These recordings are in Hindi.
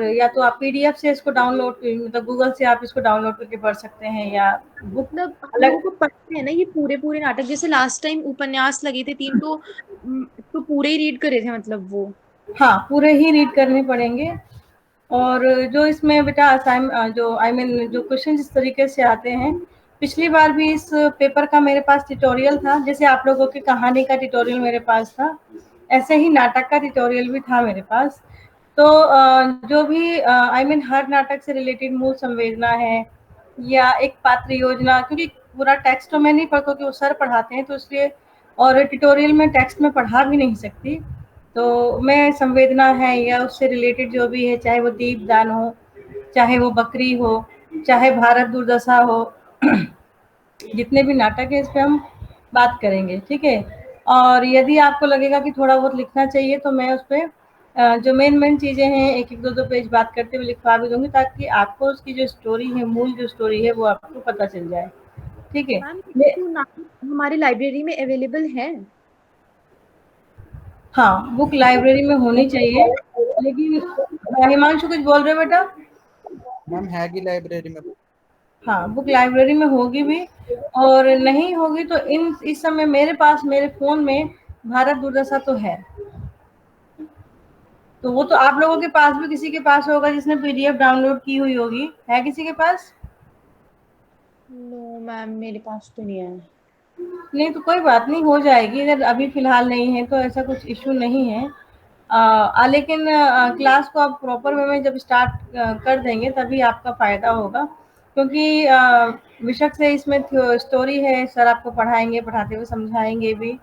या तो आप पीडीएफ से इसको डाउनलोड, मतलब गूगल से आप इसको डाउनलोड करके पढ़ सकते हैं, या बुक मतलब हम लोगों अलग। को पढ़ते हैं ना ये पूरे पूरे नाटक, जैसे लास्ट टाइम उपन्यास लगे थे 3, तो पूरे ही रीड करे थे मतलब वो। हाँ, पूरे ही रीड करने पड़ेंगे। और जो इसमें बेटा जो जो क्वेश्चन इस तरीके से आते हैं, पिछली बार भी इस पेपर का मेरे पास ट्यूटोरियल था, जैसे आप लोगों की कहानी का ट्यूटोरियल मेरे पास था, ऐसे ही नाटक का ट्यूटोरियल भी था मेरे पास। तो जो भी हर नाटक से रिलेटेड मूल संवेदना है, या एक पात्र योजना, क्योंकि पूरा टेक्स्ट तो मैं नहीं पढ़, क्योंकि वो सर पढ़ाते हैं तो इसलिए, और ट्यूटोरियल में टेक्स्ट में पढ़ा भी नहीं सकती। तो मैं संवेदना है या उससे रिलेटेड जो भी है, चाहे वो दीपदान हो, चाहे वो बकरी हो, चाहे भारत दुर्दशा हो, जितने भी नाटक है इस पे हम बात करेंगे, ठीक है। और यदि आपको लगेगा कि थोड़ा बहुत लिखना चाहिए तो मैं उस पे जो मेन मेन चीजें हैं, एक एक दो दो पेज बात करते हुए लिखवा भी दूंगी, ताकि आपको उसकी जो स्टोरी है, मूल जो स्टोरी है, वो आपको पता चल जाए, ठीक है। मैम तो नाटक हमारी लाइब्रेरी में अवेलेबल है? हाँ, बुक लाइब्रेरी में होनी चाहिए, लेकिन हिमांशु कुछ बोल रहे हो बेटा? मैम हैगी लाइब्रेरी में। हाँ, बुक लाइब्रेरी में होगी भी, और नहीं होगी तो इन इस समय मेरे पास मेरे फ़ोन में भारत दुर्दशा तो है। तो वो तो आप लोगों के पास भी किसी के पास होगा जिसने पीडीएफ डाउनलोड की हुई होगी। है किसी के पास? नो मैम, मेरे पास तो नहीं है। नहीं तो कोई बात नहीं, हो जाएगी। अगर अभी फ़िलहाल नहीं है तो ऐसा कुछ इश्यू नहीं है। लेकिन क्लास को आप प्रॉपर वे में जब स्टार्ट कर देंगे तभी आपका फ़ायदा होगा, क्योंकि बेशक से इसमें स्टोरी है, सर आपको पढ़ाएँगे, पढ़ाते हुए समझाएँगे भी।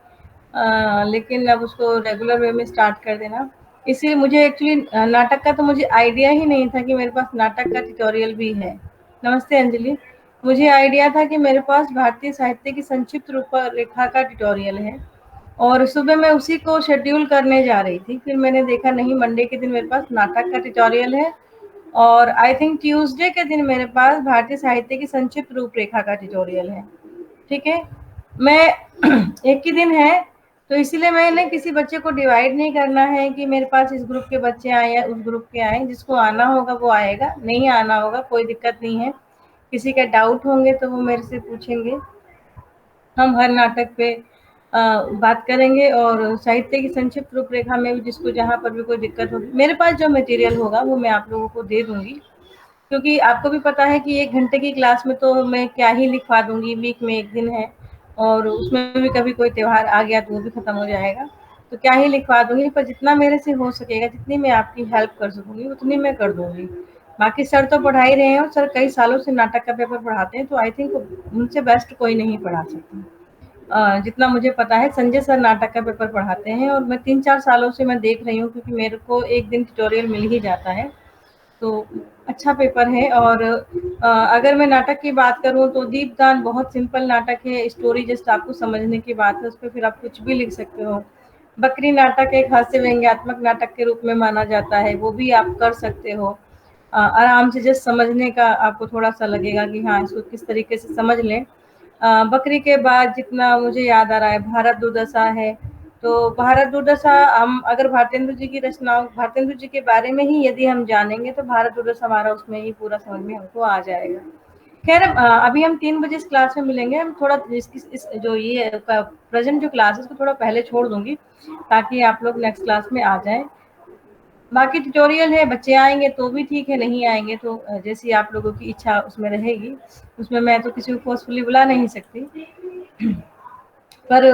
लेकिन अब उसको रेगुलर वे में स्टार्ट कर देना। इसीलिए मुझे एक्चुअली नाटक का तो मुझे आइडिया ही नहीं था कि मेरे पास नाटक का ट्यूटोरियल भी है। नमस्ते अंजलि। मुझे आइडिया था कि मेरे पास भारतीय साहित्य की संक्षिप्त रूपरेखा का ट्यूटोरियल है, और सुबह मैं उसी को शेड्यूल करने जा रही थी। फिर मैंने देखा नहीं, मंडे के दिन मेरे पास नाटक का ट्यूटोरियल है, और आई थिंक ट्यूसडे के दिन मेरे पास भारतीय साहित्य की संक्षिप्त रूपरेखा का ट्यूटोरियल है, ठीक है। मैं एक ही दिन है, तो इसीलिए मैंने किसी बच्चे को डिवाइड नहीं करना है कि मेरे पास इस ग्रुप के बच्चे आए या उस ग्रुप के आए। जिसको आना होगा वो आएगा, नहीं आना होगा कोई दिक्कत नहीं है। किसी का डाउट होंगे तो वो मेरे से पूछेंगे। हम हर नाटक पे बात करेंगे, और साहित्य की संक्षिप्त रूपरेखा में भी जिसको जहाँ पर भी कोई दिक्कत होगी, मेरे पास जो मटेरियल होगा वो मैं आप लोगों को दे दूंगी। क्योंकि आपको भी पता है कि 1 घंटे की क्लास में तो मैं क्या ही लिखवा दूँगी, वीक में 1 दिन है, और उसमें भी कभी कोई त्योहार आ गया तो वो भी खत्म हो जाएगा। तो क्या ही लिखवा दूँगी, पर जितना मेरे से हो सकेगा, जितनी मैं आपकी हेल्प कर सकूँगी, उतनी मैं कर दूँगी। बाकी सर तो पढ़ा ही रहे हैं, और सर कई सालों से नाटक का पेपर पढ़ाते हैं, तो आई थिंक उनसे बेस्ट कोई नहीं पढ़ा सकता। जितना मुझे पता है संजय सर नाटक का पेपर पढ़ाते हैं, और मैं 3-4 सालों से मैं देख रही हूँ, क्योंकि मेरे को 1 दिन ट्यूटोरियल मिल ही जाता है। तो अच्छा पेपर है। और अगर मैं नाटक की बात करूँ तो दीपदान बहुत सिंपल नाटक है, स्टोरी जस्ट आपको समझने की बात है, उस पे फिर आप कुछ भी लिख सकते हो। बकरी नाटक एक हास्य व्यंग्यात्मक नाटक के रूप में माना जाता है, वो भी आप कर सकते हो। आराम से जस्ट समझने का आपको थोड़ा-सा लगेगा कि हाँ, इसको किस तरीके से समझ लें। बकरी के बाद जितना मुझे याद आ रहा है, भारत दुर्दशा है। तो भारत दुर्दशा, हम अगर भारतेंदु जी की रचनाओं, भारतेंदु जी के बारे में ही यदि हम जानेंगे तो भारत दुर्दशा हमारा उसमें ही पूरा समझ में हमको आ जाएगा। खैर अभी हम 3 बजे इस क्लास में मिलेंगे। हम थोड़ा इस जो ये प्रेजेंट जो क्लास है इसको थोड़ा पहले छोड़ दूंगी, ताकि आप लोग नेक्स्ट क्लास में आ जाएं। बाकी ट्यूटोरियल है, बच्चे आएंगे तो भी ठीक है, नहीं आएंगे तो जैसी आप लोगों की इच्छा उसमें रहेगी। उसमें मैं तो किसी को फोर्सफुली बुला नहीं सकती। पर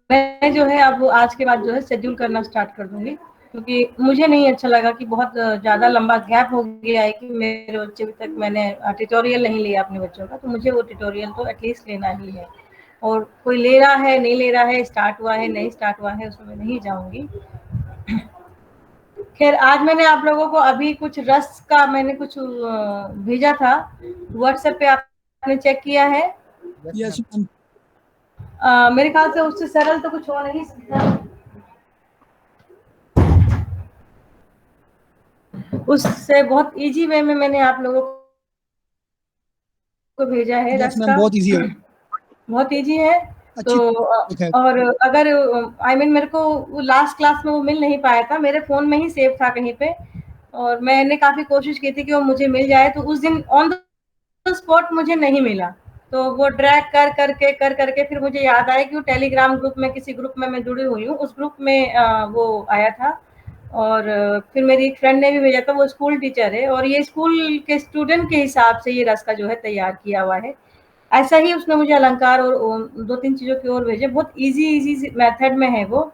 मैं जो है अब आज के बाद जो है शेड्यूल करना स्टार्ट कर दूंगी, क्योंकि मुझे नहीं अच्छा लगा कि बहुत ज़्यादा लंबा गैप हो गया है कि मेरे बच्चे अभी तक मैंने ट्यूटोरियल नहीं लिया अपने बच्चों का। तो मुझे वो ट्यूटोरियल तो एटलीस्ट लेना ही है, और कोई ले रहा है नहीं ले रहा है, स्टार्ट हुआ है नहीं स्टार्ट हुआ है, उसमें मैं नहीं जाऊंगी। खैर आज मैंने आप लोगों को अभी कुछ रस का मैंने कुछ भेजा था व्हाट्सएप पे, आपने चेक किया है? Yes yes ma'am. मैम। मेरे ख्याल से उससे सरल तो कुछ हो नहीं सकता। उससे बहुत इजी वे में मैंने आप लोगों को भेजा है यस रस मैम, का। बहुत इजी है वो। बहुत इजी है। तो अच्छी है। और अगर मेरे को वो लास्ट क्लास में वो मिल नहीं पाया था, मेरे फोन में ही सेव था कहीं पे। और मैंने काफ़ी कोशिश की थी कि वो मुझे मिल जाए, तो उस दिन ऑन द स्पॉट मुझे नहीं मिला। तो वो ड्रैग कर करके फिर मुझे याद आया कि वो टेलीग्राम ग्रुप में, किसी ग्रुप में मैं जुड़ी हुई हूँ, उस ग्रुप में वो आया था। और फिर मेरी एक फ्रेंड ने भी भेजा था, वो स्कूल टीचर है और ये स्कूल के स्टूडेंट के हिसाब से ये रास्ता जो है तैयार किया हुआ है। ऐसा ही उसने मुझे अलंकार और 2-3 चीज़ों की और भेजे, बहुत ईज़ी मेथड में है वो।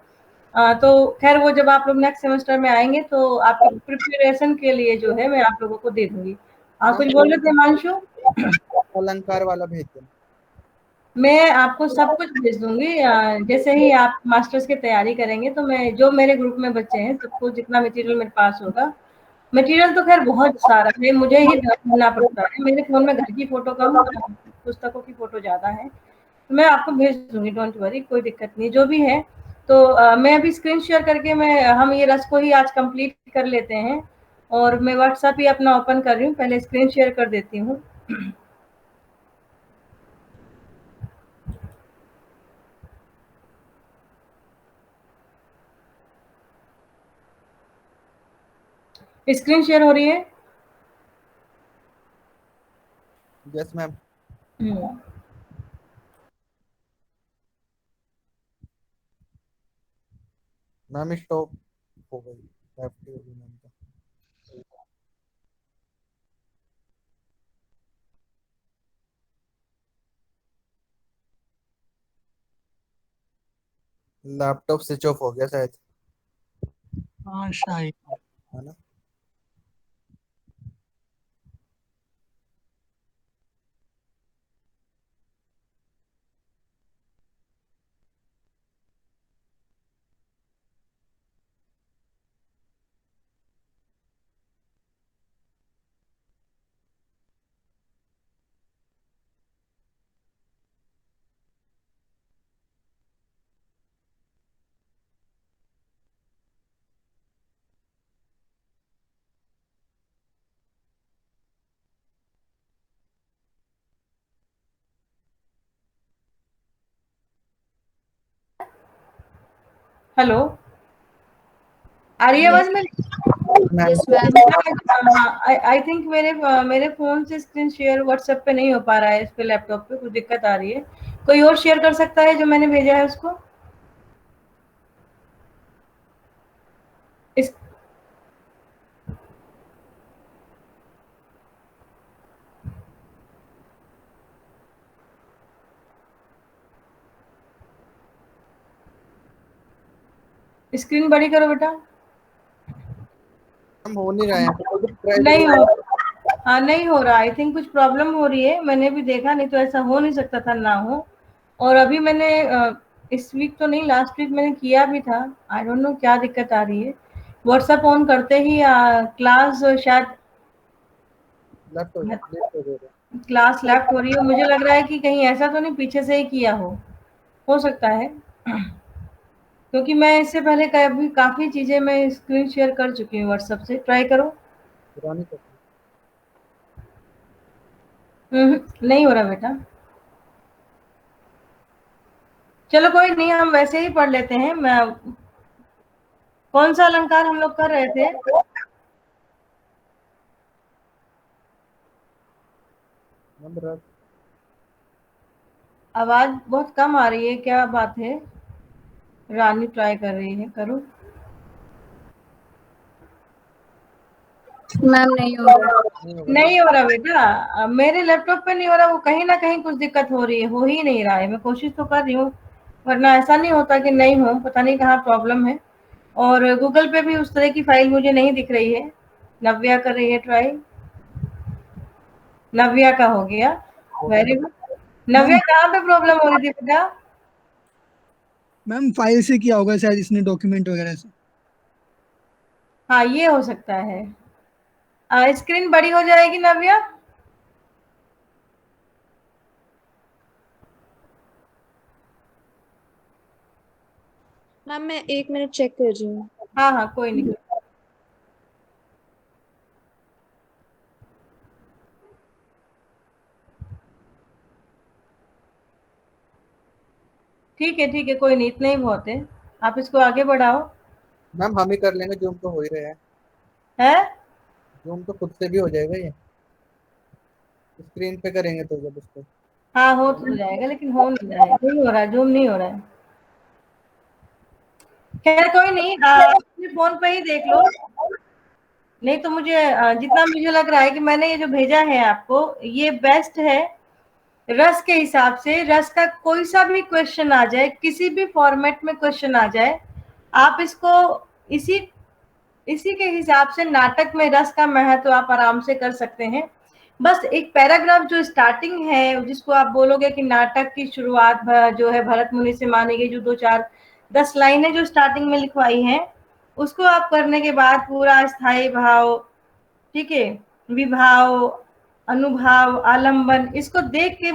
तो खैर वो जब आप लोग नेक्स्ट सेमेस्टर में आएँगे तो आपके प्रिपरेशन के लिए जो है मैं आप लोगों को दे दूँगी। मैम कुछ बोल रहे थे हिमांशु? अलंकार वाला भेज देना। मैं आपको सब कुछ भेज दूँगी। जैसे ही आप मास्टर्स की तैयारी करेंगे तो मैं जो मेरे ग्रुप में बच्चे हैं सबको जितना मटेरियल मेरे पास होगा, मटेरियल तो खैर बहुत सारा है, मुझे ही ढूँढना पड़ता है। मेरे फ़ोन में घर की फ़ोटो कम, पुस्तकों की फ़ोटो ज़्यादा है। तो मैं आपको भेज दूँगी, डोंट वरी, कोई दिक्कत नहीं, जो भी है। तो मैं अभी स्क्रीन शेयर करके हम ये रस को ही आज कंप्लीट कर लेते हैं और मैं व्हाट्सएप ही अपना ओपन कर रही हूँ, पहले स्क्रीन शेयर कर देती हूँ। स्क्रीन शेयर हो रही है? Yes ma'am. Hmm. Ma'am stop हो गई, लेफ्ट हो गई मैम का। लैपटॉप स्विच ऑफ हो गया शायद, हाँ शायद। है ना। हेलो, आ रही है आवाज़ मेरी? Ma'am yes ma'am. हाँ, आई थिंक मेरे फ़ोन से स्क्रीन शेयर व्हाट्सएप पे नहीं हो पा रहा है, इस पे लैपटॉप पे कुछ दिक्कत आ रही है। कोई और शेयर कर सकता है जो मैंने भेजा है उसको? इस स्क्रीन बड़ी करो बेटा। मैम हो नहीं रहा है, तो ट्राई नहीं करो। हो हाँ, नहीं हो रहा, आई थिंक कुछ प्रॉब्लम हो रही है, मैंने भी देखा, नहीं तो ऐसा हो नहीं सकता था ना हो। और अभी मैंने इस वीक तो नहीं, लास्ट वीक मैंने किया भी था, आई डोंट नो क्या दिक्कत आ रही है। व्हाट्सएप ऑन करते ही क्लास शायद लेफ्ट हो जाए, लेफ्ट हो जाएगा। क्लास लेफ्ट हो रही हो, मुझे लग रहा है कि कहीं ऐसा तो नहीं पीछे से ही किया हो सकता है। क्योंकि मैं इससे पहले कभी काफ़ी चीज़ें मैं स्क्रीन शेयर कर चुकी हूँ व्हाट्सएप से, ट्राई करो। पुरानी कॉपी। नहीं हो रहा बेटा। चलो कोई नहीं, हम वैसे ही पढ़ लेते हैं। मैं कौन सा अलंकार हम लोग कर रहे थे? मैम रस। आवाज़ बहुत कम आ रही है, क्या बात है? रानी ट्राई कर रही है, करो। मैम नहीं हो रहा। नहीं होगा। नहीं हो रहा बेटा, मेरे लैपटॉप पे नहीं हो रहा, वो कहीं ना कहीं कुछ दिक्कत हो रही है, हो ही नहीं रहा है। मैं कोशिश तो कर रही हूँ, वरना ऐसा नहीं होता कि नहीं हो, पता नहीं कहाँ प्रॉब्लम है। और गूगल पे भी उस तरह की फाइल मुझे नहीं दिख रही है। नव्या कर रही है ट्राई। नव्या का हो गया, वेरी गुड। नव्या मैम कहाँ पे प्रॉब्लम हो रही थी बेटा? मैम फाइल से किया होगा शायद इसने, डॉक्यूमेंट वगैरह से। हाँ, ये हो सकता है। स्क्रीन बड़ी हो जाएगी नव्या? मैम मैं 1 मिनट चेक कर रही हूँ। हाँ हाँ, कोई नहीं। ठीक है, कोई नहीं, इतना ही बहुत है। आप इसको आगे बढ़ाओ। मैम हम ही कर लेंगे, जो हमको हो ही रहे हैं। है? जूम तो खुद से भी हो जाएगा ये, स्क्रीन पे करेंगे तो जब उसको। हाँ हो तो जाएगा, लेकिन हो नहीं रहा है, नहीं हो रहा है, जूम नहीं हो रहा है। खैर कोई नहीं, अपने फोन पे ही देख लो। नहीं तो मुझे जितना मुझे लग रहा है कि मैंने ये जो भेजा है आपको, ये बेस्ट है रस के हिसाब से। रस का कोई सा भी क्वेश्चन आ जाए, किसी भी फॉर्मेट में क्वेश्चन आ जाए, आप इसको इसी इसी के हिसाब से नाटक में रस का महत्व आप आराम से कर सकते हैं। बस एक पैराग्राफ जो स्टार्टिंग है, जिसको आप बोलोगे कि नाटक की शुरुआत जो है भरत मुनि से मानी गई, जो 2 4 10 लाइनें जो स्टार्टिंग में लिखवाई हैं, उसको आप करने के बाद पूरा स्थायी भाव, ठीक है, विभाव, अनुभाव, आलंबन, इसको देख के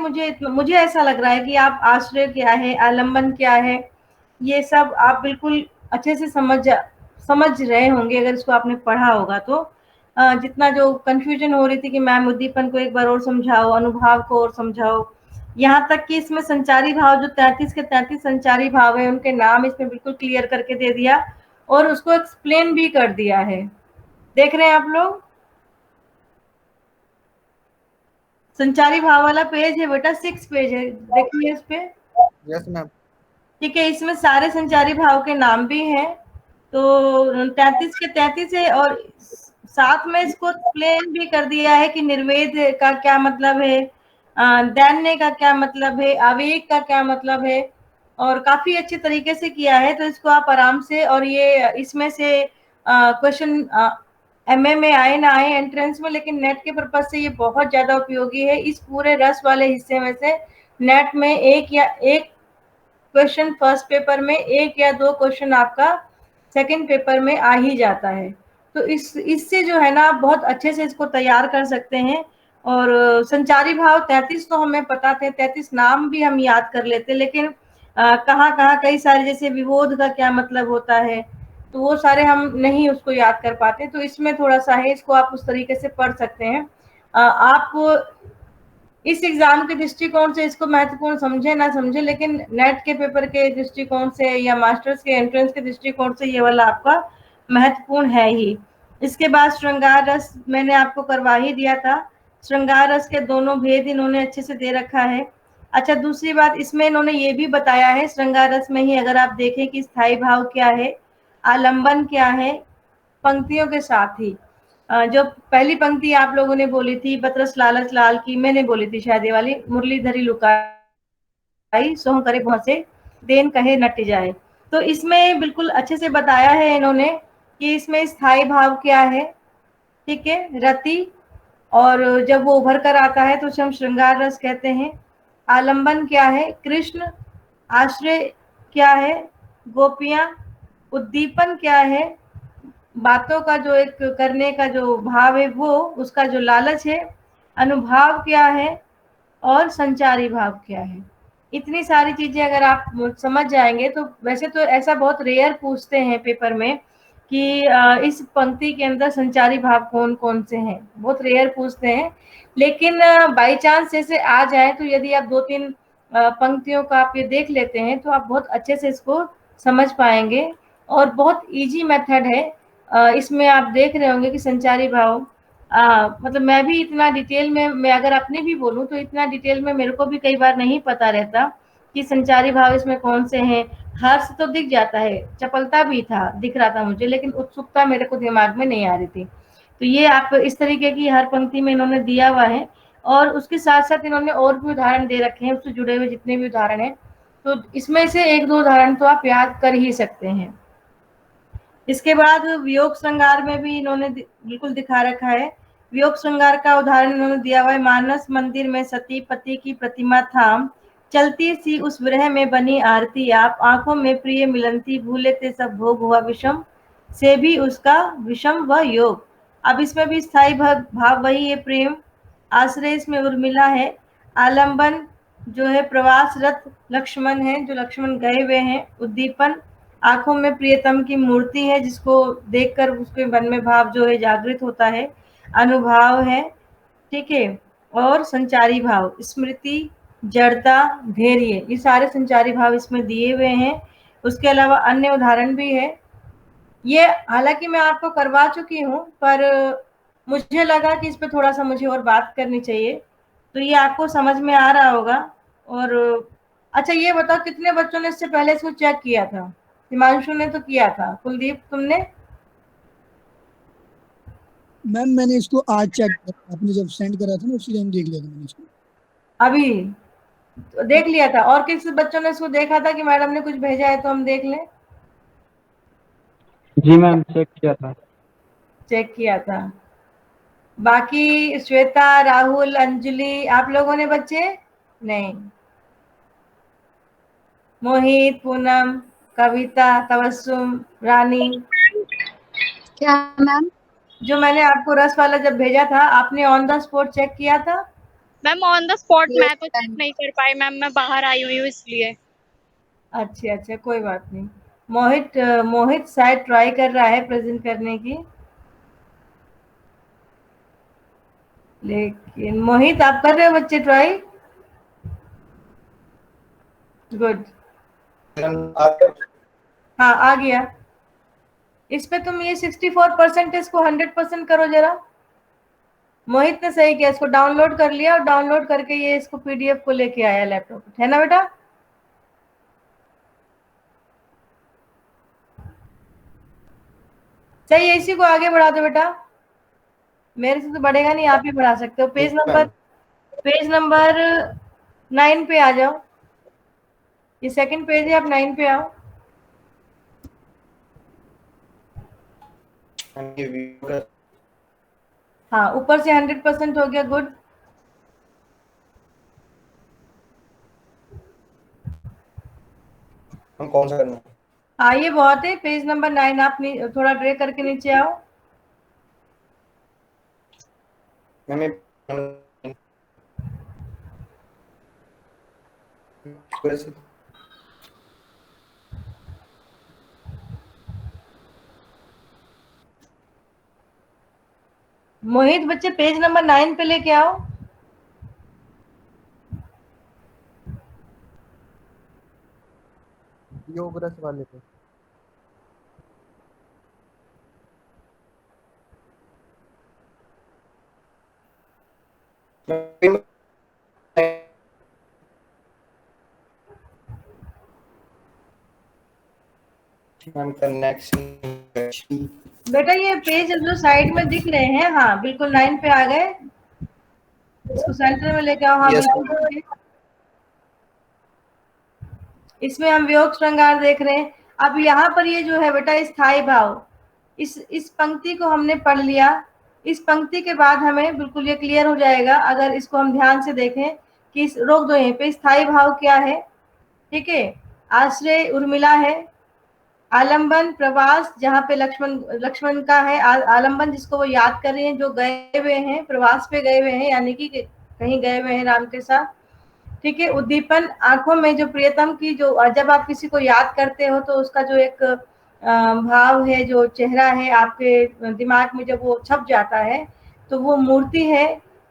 मुझे ऐसा लग रहा है कि आप आश्रय क्या है, आलंबन क्या है, ये सब आप बिल्कुल अच्छे से समझ रहे होंगे अगर इसको आपने पढ़ा होगा तो। जितना जो कंफ्यूजन हो रही थी कि मैम उद्दीपन को एक बार और समझाओ, अनुभाव को और समझाओ, यहाँ तक कि इसमें संचारी भाव जो 33 के 33 संचारी भाव है, उनके नाम इसमें बिल्कुल क्लियर करके दे दिया और उसको एक्सप्लेन भी कर दिया है। देख रहे हैं आप लोग? संचारी भाव वाला पेज है बेटा, 6 पेज है, देखिए इस पे। Yes ma'am. ठीक है, इसमें सारे संचारी भाव के नाम भी हैं, तो 33 के 33 है, और साथ में इसको एक्सप्लेन भी कर दिया है कि निर्वेद का क्या मतलब है, दैन्य का क्या मतलब है, आवेग का क्या मतलब है, और काफी अच्छे तरीके से किया है। तो इसको आप आराम से, और ये इसमें से क्वेश्चन एमए में आए ना आए एंट्रेंस में, लेकिन नेट के पर्पज से ये बहुत ज्यादा उपयोगी है। इस पूरे रस वाले हिस्से में से नेट में एक क्वेश्चन फर्स्ट पेपर में, एक या दो क्वेश्चन आपका सेकंड पेपर में आ ही जाता है। तो इससे जो है ना आप बहुत अच्छे से इसको तैयार कर सकते हैं। और संचारी भाव 33 तो हमें पता थे, 33 नाम भी हम याद कर लेते, लेकिन कहाँ कहाँ कई सारे, जैसे विरोध का क्या मतलब होता है, तो वो सारे हम नहीं उसको याद कर पाते। तो इसमें थोड़ा सा है, इसको आप उस तरीके से पढ़ सकते हैं। आप इस एग्जाम के दृष्टिकोण से इसको महत्वपूर्ण समझे ना समझे, लेकिन नेट के पेपर के दृष्टिकोण से या मास्टर्स के एंट्रेंस के दृष्टिकोण से ये वाला आपका महत्वपूर्ण है ही। इसके बाद श्रृंगार रस मैंने आपको करवा ही दिया था। श्रृंगार रस के दोनों भेद इन्होंने अच्छे से दे रखा है। अच्छा, दूसरी बात इसमें इन्होंने ये भी बताया है श्रृंगार रस में ही, अगर आप देखें कि स्थायी भाव क्या है, आलंबन क्या है, पंक्तियों के साथ ही जो पहली पंक्ति आप लोगों ने बोली थी, बतरस लालच लाल की, मैंने बोली थी शायद ये वाली, मुरलीधरी लुकाई सोह करे पहुंचे, देन कहे नट जाए। तो इसमें बिल्कुल अच्छे से बताया है इन्होंने कि इसमें स्थायी भाव क्या है, ठीक है, रति, और जब वो उभर कर आता है तो उसे हम श्रृंगार रस कहते हैं। आलंबन क्या है, कृष्ण, आश्रय क्या है, गोपियां, उद्दीपन क्या है, बातों का जो एक करने का जो भाव है वो, उसका जो लालच है, अनुभाव क्या है, और संचारी भाव क्या है। इतनी सारी चीजें अगर आप समझ जाएंगे तो, वैसे तो ऐसा बहुत रेयर पूछते हैं पेपर में कि इस पंक्ति के अंदर संचारी भाव कौन कौन से हैं, बहुत रेयर पूछते हैं। लेकिन बाई चांस जैसे आ जाए तो यदि आप 2 3 पंक्तियों का आप ये देख लेते हैं तो आप बहुत अच्छे से इसको समझ पाएंगे, और बहुत इजी मेथड है। इसमें आप देख रहे होंगे कि संचारी भाव, मतलब मैं भी इतना डिटेल में, मैं अगर अपने भी बोलूं तो इतना डिटेल में मेरे को भी कई बार नहीं पता रहता कि संचारी भाव इसमें कौन से हैं। हर्ष तो दिख जाता है, चपलता भी था, दिख रहा था मुझे, लेकिन उत्सुकता मेरे को दिमाग में नहीं आ रही थी। तो ये आप इस तरीके की हर पंक्ति में इन्होंने दिया हुआ है, और उसके साथ साथ इन्होंने और भी उदाहरण दे रखे हैं, उससे जुड़े हुए जितने भी उदाहरण हैं, तो इसमें से 1 2 उदाहरण तो आप याद कर ही सकते हैं। इसके बाद वियोग श्रृंगार में भी इन्होंने बिल्कुल दिखा रखा है। वियोग श्रृंगार का उदाहरण इन्होंने दिया हुआ है, मानस मंदिर में सती पति की प्रतिमा थाम, चलती सी उस विरह में बनी आरती आप, आंखों में प्रिय मिलनती, भूले थे सब भोग हुआ विषम, से भी उसका विषम व योग। अब इसमें भी स्थायी भाव वही है, प्रेम, आश्रय इसमें उर्मिला है, आलंबन जो है प्रवासरत लक्ष्मण है, जो लक्ष्मण गए हुए हैं, उद्दीपन आंखों में प्रियतम की मूर्ति है जिसको देखकर उसके मन में भाव जो है जागृत होता है, अनुभाव है, ठीक है, और संचारी भाव स्मृति, जड़ता, धैर्य, ये सारे संचारी भाव इसमें दिए हुए हैं। उसके अलावा अन्य उदाहरण भी है। ये हालांकि मैं आपको करवा चुकी हूँ, पर मुझे लगा कि इस पे थोड़ा सा मुझे और बात करनी चाहिए, तो ये आपको समझ में आ रहा होगा। और अच्छा ये बताओ कितने बच्चों ने इससे पहले इसको चेक किया था? हिमांशु ने तो किया था, कुलदीप तुमने? मैम मैंने इसको आज चेक किया, आपने जब सेंड करा था ना उसी टाइम देख लिया था मैंने इसको। अभी तो देख लिया था? और किस बच्चों ने इसको देखा था कि मैडम ने कुछ भेजा है तो हम देख लें? जी मैम चेक किया था। चेक किया था। बाकी श्वेता, राहुल, अंजलि, आप लोगों ने बच्चे? नहीं। मोहित, पूनम, कविता, तबस्सुम, रानी? क्या मैम? जो मैंने आपको रस वाला जब भेजा था, आपने ऑन द स्पॉट चेक किया था? Ma'am on the spot Yes, मैं तो चेक ma'am. नहीं कर पाई मैम, मैं बाहर आई हुई हूँ इसलिए। अच्छा अच्छा, कोई बात नहीं। मोहित शायद ट्राई कर रहा है प्रेजेंट करने की, लेकिन मोहित आप कर रहे हो बच्चे ट्राई? गुड। हाँ आ गया। इस पे तुम ये 64% इसको 100% करो जरा। मोहित ने सही किया, इसको डाउनलोड कर लिया और डाउनलोड करके ये इसको पीडीएफ को लेके आया लैपटॉप, है ना बेटा? सही है, इसी को आगे बढ़ा दो बेटा, मेरे से तो बढ़ेगा नहीं, आप ही बढ़ा सकते हो। पेज नंबर 9 पे आ जाओ, ये सेकंड पेज है, आप 9 पे आओ। हाँ ऊपर से 100% हो गया, गुड। हम कौन सा करना है? हाँ ये बहुत है, पेज नंबर 9 आप थोड़ा ड्रे करके नीचे आओ। मोहित बच्चे पेज नंबर 9 पे लेके आओ। योग रस वाले पे। बेटा ये पेज जो साइड में दिख रहे हैं, हाँ बिल्कुल 9 पे आ गए, इसको सेंटर में लेके आओ। हाँ Yes, बिल्कुल। इसमें हम वियोग श्रृंगार देख रहे हैं। अब यहाँ पर ये जो है बेटा स्थायी भाव, इस पंक्ति को हमने पढ़ लिया। इस पंक्ति के बाद हमें बिल्कुल ये क्लियर हो जाएगा अगर इसको हम ध्यान से देखें कि रोक दो यहीं पे, स्थायी भाव क्या है, ठीक है? आश्रय उर्मिला है, आलंबन प्रवास जहाँ पे लक्ष्मण का है, आलंबन जिसको वो याद कर रहे हैं, जो गए हुए हैं प्रवास पे गए हुए हैं, यानी कि कहीं गए हुए हैं राम के साथ, ठीक है? उद्दीपन आंखों में जो प्रियतम की, जो जब आप किसी को याद करते हो तो उसका जो एक भाव है, जो चेहरा है आपके दिमाग में जब वो छप जाता है तो वो मूर्ति है।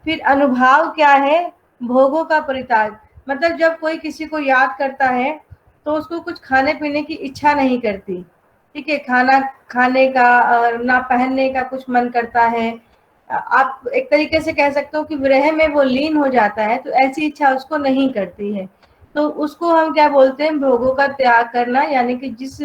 फिर अनुभाव क्या है? भोगों का परित्याग, मतलब जब कोई किसी को याद करता है तो उसको कुछ खाने पीने की इच्छा नहीं करती, ठीक है? खाना खाने का ना पहनने का कुछ मन करता है। आप एक तरीके से कह सकते हो कि विरह में वो लीन हो जाता है, तो ऐसी इच्छा उसको नहीं करती है। तो उसको हम क्या बोलते हैं? भोगों का त्याग करना, यानी कि जिस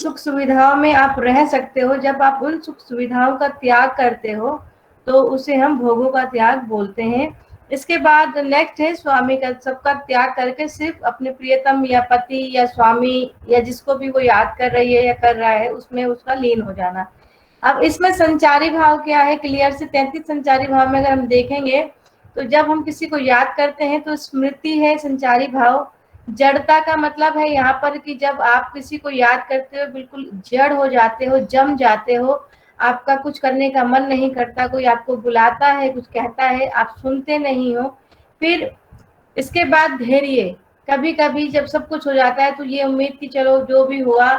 सुख सुविधाओं में आप रह सकते हो, जब आप उन सुख सुविधाओं का त्याग करते हो तो उसे हम भोगों का त्याग बोलते हैं। इसके बाद नेक्स्ट है स्वामी का, सबका त्याग करके सिर्फ अपने प्रियतम या पति या स्वामी या जिसको भी वो याद कर रही है या कर रहा है उसमें उसका लीन हो जाना। अब इसमें संचारी भाव क्या है? क्लियर से 33 संचारी भाव में अगर हम देखेंगे तो जब हम किसी को याद करते हैं तो स्मृति है संचारी भाव। जड़ता का मतलब है यहाँ पर कि जब आप किसी को याद करते हो बिल्कुल जड़ हो जाते हो, जम जाते हो, आपका कुछ करने का मन नहीं करता, कोई आपको बुलाता है, कुछ कहता है, आप सुनते नहीं हो। फिर इसके बाद धैर्य, कभी कभी जब सब कुछ हो जाता है तो ये उम्मीद कि चलो जो भी हुआ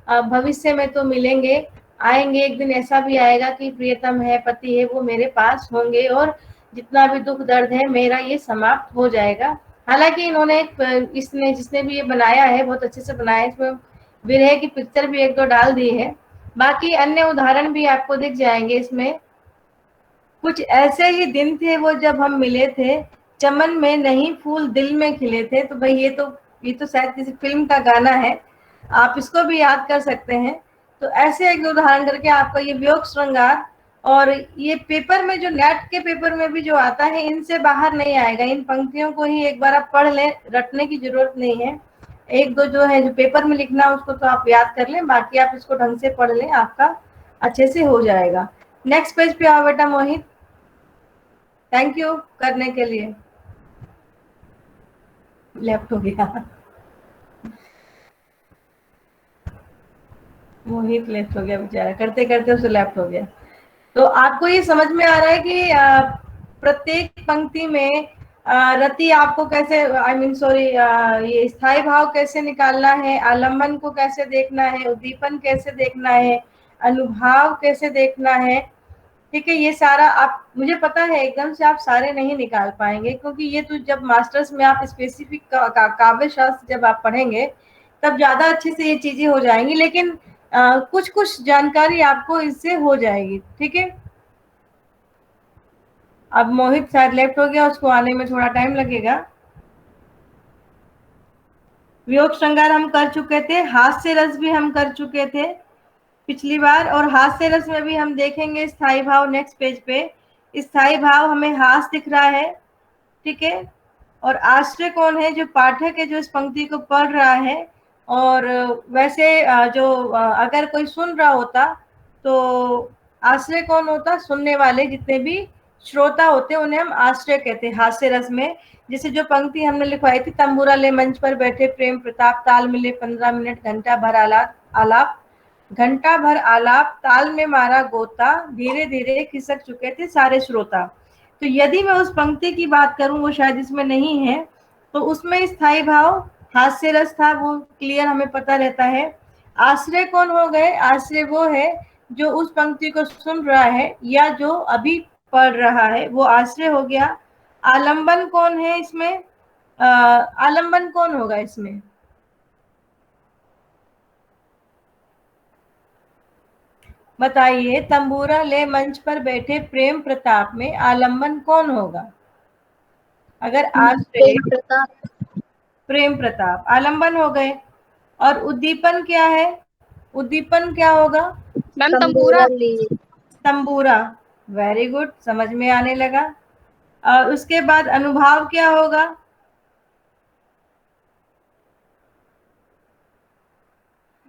भविष्य में तो मिलेंगे, आएंगे, एक दिन ऐसा भी आएगा कि प्रियतम है, पति है, वो मेरे पास होंगे और जितना भी दुख दर्द है मेरा ये समाप्त हो जाएगा। हालांकि इन्होंने इसने जिसने भी ये बनाया है बहुत अच्छे से बनाया है, इसमें विरह की पिक्चर भी 1-2 डाल दी है, बाकी अन्य उदाहरण भी आपको दिख जाएंगे इसमें। कुछ ऐसे ही दिन थे वो जब हम मिले थे, चमन में नहीं फूल दिल में खिले थे। तो भाई ये तो शायद किसी फिल्म का गाना है, आप इसको भी याद कर सकते हैं। तो ऐसे एक उदाहरण करके आपका ये वियोग श्रृंगार, और ये पेपर में जो नेट के पेपर में भी जो आता है, इनसे बाहर नहीं आएगा। इन पंक्तियों को ही एक बार आप पढ़ लें, रटने की जरूरत नहीं है। एक दो जो है जो पेपर में लिखना उसको तो आप याद कर लें, बाकी आप इसको ढंग से पढ़ लें, आपका अच्छे से हो जाएगा। नेक्स्ट पेज पे आओ बेटा मोहित। थैंक यू करने के लिए। लेफ्ट हो गया, मोहित लेफ्ट हो गया बेचारा, करते करते उसे लेफ्ट हो गया। तो आपको ये समझ में आ रहा है कि प्रत्येक पंक्ति में रति आपको कैसे, आई मीन सॉरी, ये स्थायी भाव कैसे निकालना है, आलम्बन को कैसे देखना है, उद्दीपन कैसे देखना है, अनुभाव कैसे देखना है। ठीक है, ये सारा आप, मुझे पता है एकदम से आप सारे नहीं निकाल पाएंगे, क्योंकि ये तो जब मास्टर्स में आप स्पेसिफिक काव्य शास्त्र जब आप पढ़ेंगे तब ज्यादा अच्छे से ये चीजें हो जाएंगी, लेकिन कुछ कुछ जानकारी आपको इससे हो जाएगी। ठीक है, अब मोहित शायद लेफ्ट हो गया, उसको आने में थोड़ा टाइम लगेगा। वियोग श्रृंगार हम कर चुके थे, हास्य रस भी हम कर चुके थे पिछली बार, और हास्य रस में भी हम देखेंगे स्थायी भाव। नेक्स्ट पेज पे स्थायी भाव हमें हास दिख रहा है, ठीक है, और आश्रय कौन है, जो पाठक है, जो इस पंक्ति को पढ़ रहा है। और वैसे जो अगर कोई सुन रहा होता तो आश्रय कौन होता, सुनने वाले जितने भी श्रोता होते उन्हें हम आश्रय कहते हैं हास्य रस में। जैसे जो पंक्ति हमने लिखवाई थी, तंबूरा ले मंच पर बैठे प्रेम प्रताप, ताल मिले 15 मिनट, घंटा भर आलाप, घंटा भर आलाप, ताल में मारा गोता, धीरे धीरे खिसक चुके थे सारे श्रोता। तो यदि मैं उस पंक्ति की बात करूं, वो शायद इसमें नहीं है, तो उसमें स्थायी भाव हास्य रस था, वो क्लियर हमें पता रहता है। आश्रय कौन हो गए, आश्रय वो है जो उस पंक्ति को सुन रहा है या जो अभी पढ़ रहा है, वो आश्रय हो गया। आलंबन कौन है इसमें, आलंबन कौन होगा इसमें, बताइए। तंबूरा ले मंच पर बैठे प्रेम प्रताप में आलंबन कौन होगा, अगर आश्रय प्रेम प्रताप, आलंबन हो गए। और उद्दीपन क्या है, उद्दीपन क्या होगा मैम तंबूरा। तंबूरा, वेरी गुड, समझ में आने लगा। और उसके बाद अनुभाव क्या होगा,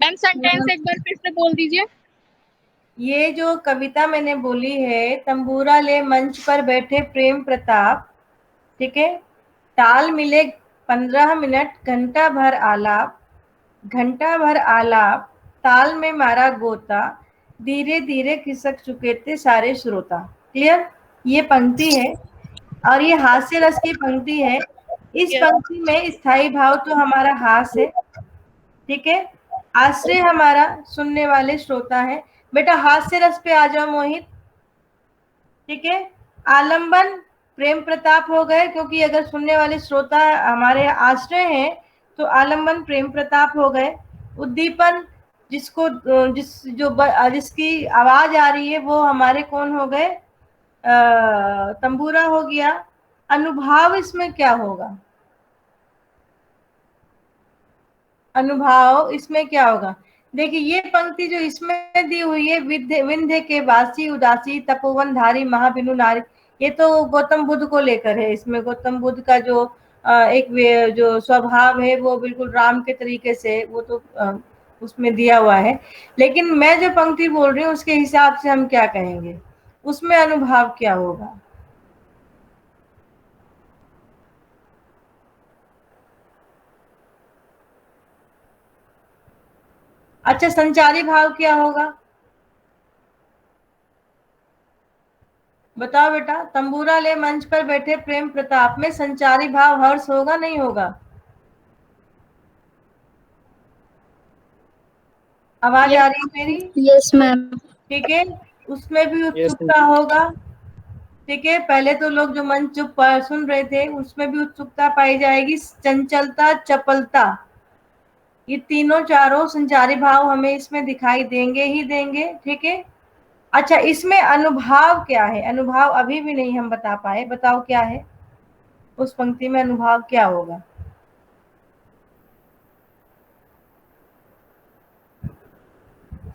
मैम सेंटेंस एक बार फिर से बोल दीजिए। ये जो कविता मैंने बोली है, तंबूरा ले मंच पर बैठे प्रेम प्रताप, ठीक है, ताल मिले 15 मिनट, घंटा भर आलाप, घंटा भर आलाप, ताल में मारा गोता, धीरे धीरे खिसक चुके थे सारे श्रोता। क्लियर, ये पंक्ति है और ये हास्य रस की पंक्ति है। इस पंक्ति में स्थायी भाव तो हमारा हास है, ठीक है, आश्रय हमारा सुनने वाले श्रोता है। बेटा हास्य रस पे आ जाओ मोहित, ठीक है। आलंबन प्रेम प्रताप हो गए, क्योंकि अगर सुनने वाले श्रोता हमारे आश्रय हैं तो आलंबन प्रेम प्रताप हो गए। उद्दीपन जिसको जिसकी आवाज आ रही है वो हमारे कौन हो गए, तंबूरा हो गया। अनुभाव इसमें क्या होगा, अनुभाव इसमें क्या होगा, देखिए ये पंक्ति जो इसमें दी हुई है, विंध्य के वासी उदासी तपोवन धारी महाबिनु नारी, ये तो गौतम बुद्ध को लेकर है। इसमें गौतम बुद्ध का जो एक जो स्वभाव है वो बिल्कुल राम के तरीके से, वो तो उसमें दिया हुआ है। लेकिन मैं जो पंक्ति बोल रही हूँ उसके हिसाब से हम क्या कहेंगे, उसमें अनुभाव क्या होगा। अच्छा, संचारी भाव क्या होगा, बताओ बेटा। तंबूरा ले मंच पर बैठे प्रेम प्रताप में संचारी भाव हर्ष होगा नहीं होगा, आवाज आ रही है मेरी? Yes ma'am. ठीक है, उसमें भी उत्सुकता होगा, ठीक है। पहले तो लोग जो मंच जो सुन रहे थे उसमें भी उत्सुकता पाई जाएगी, चंचलता, चपलता, ये तीनों चारों संचारी भाव हमें इसमें दिखाई देंगे ही देंगे, ठीक है। अच्छा, इसमें अनुभाव क्या है? अनुभाव अभी भी नहीं हम बता पाए, बताओ क्या है उस पंक्ति में, अनुभाव क्या होगा?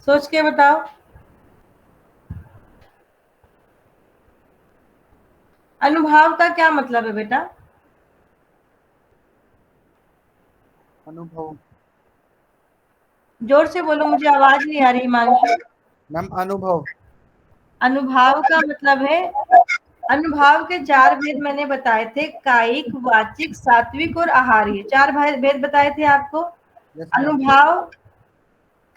सोच के बताओ। अनुभाव का क्या मतलब है बेटा? अनुभव जोर से बोलो, मुझे आवाज नहीं आ रही हिमांशु। मैम, अनुभव। अनुभाव का मतलब है, अनुभाव के 4 भेद मैंने बताए थे, कायिक, वाचिक, सात्विक और आहार्य। 4 भेद बताए थे आपको। Yes ma'am. अनुभाव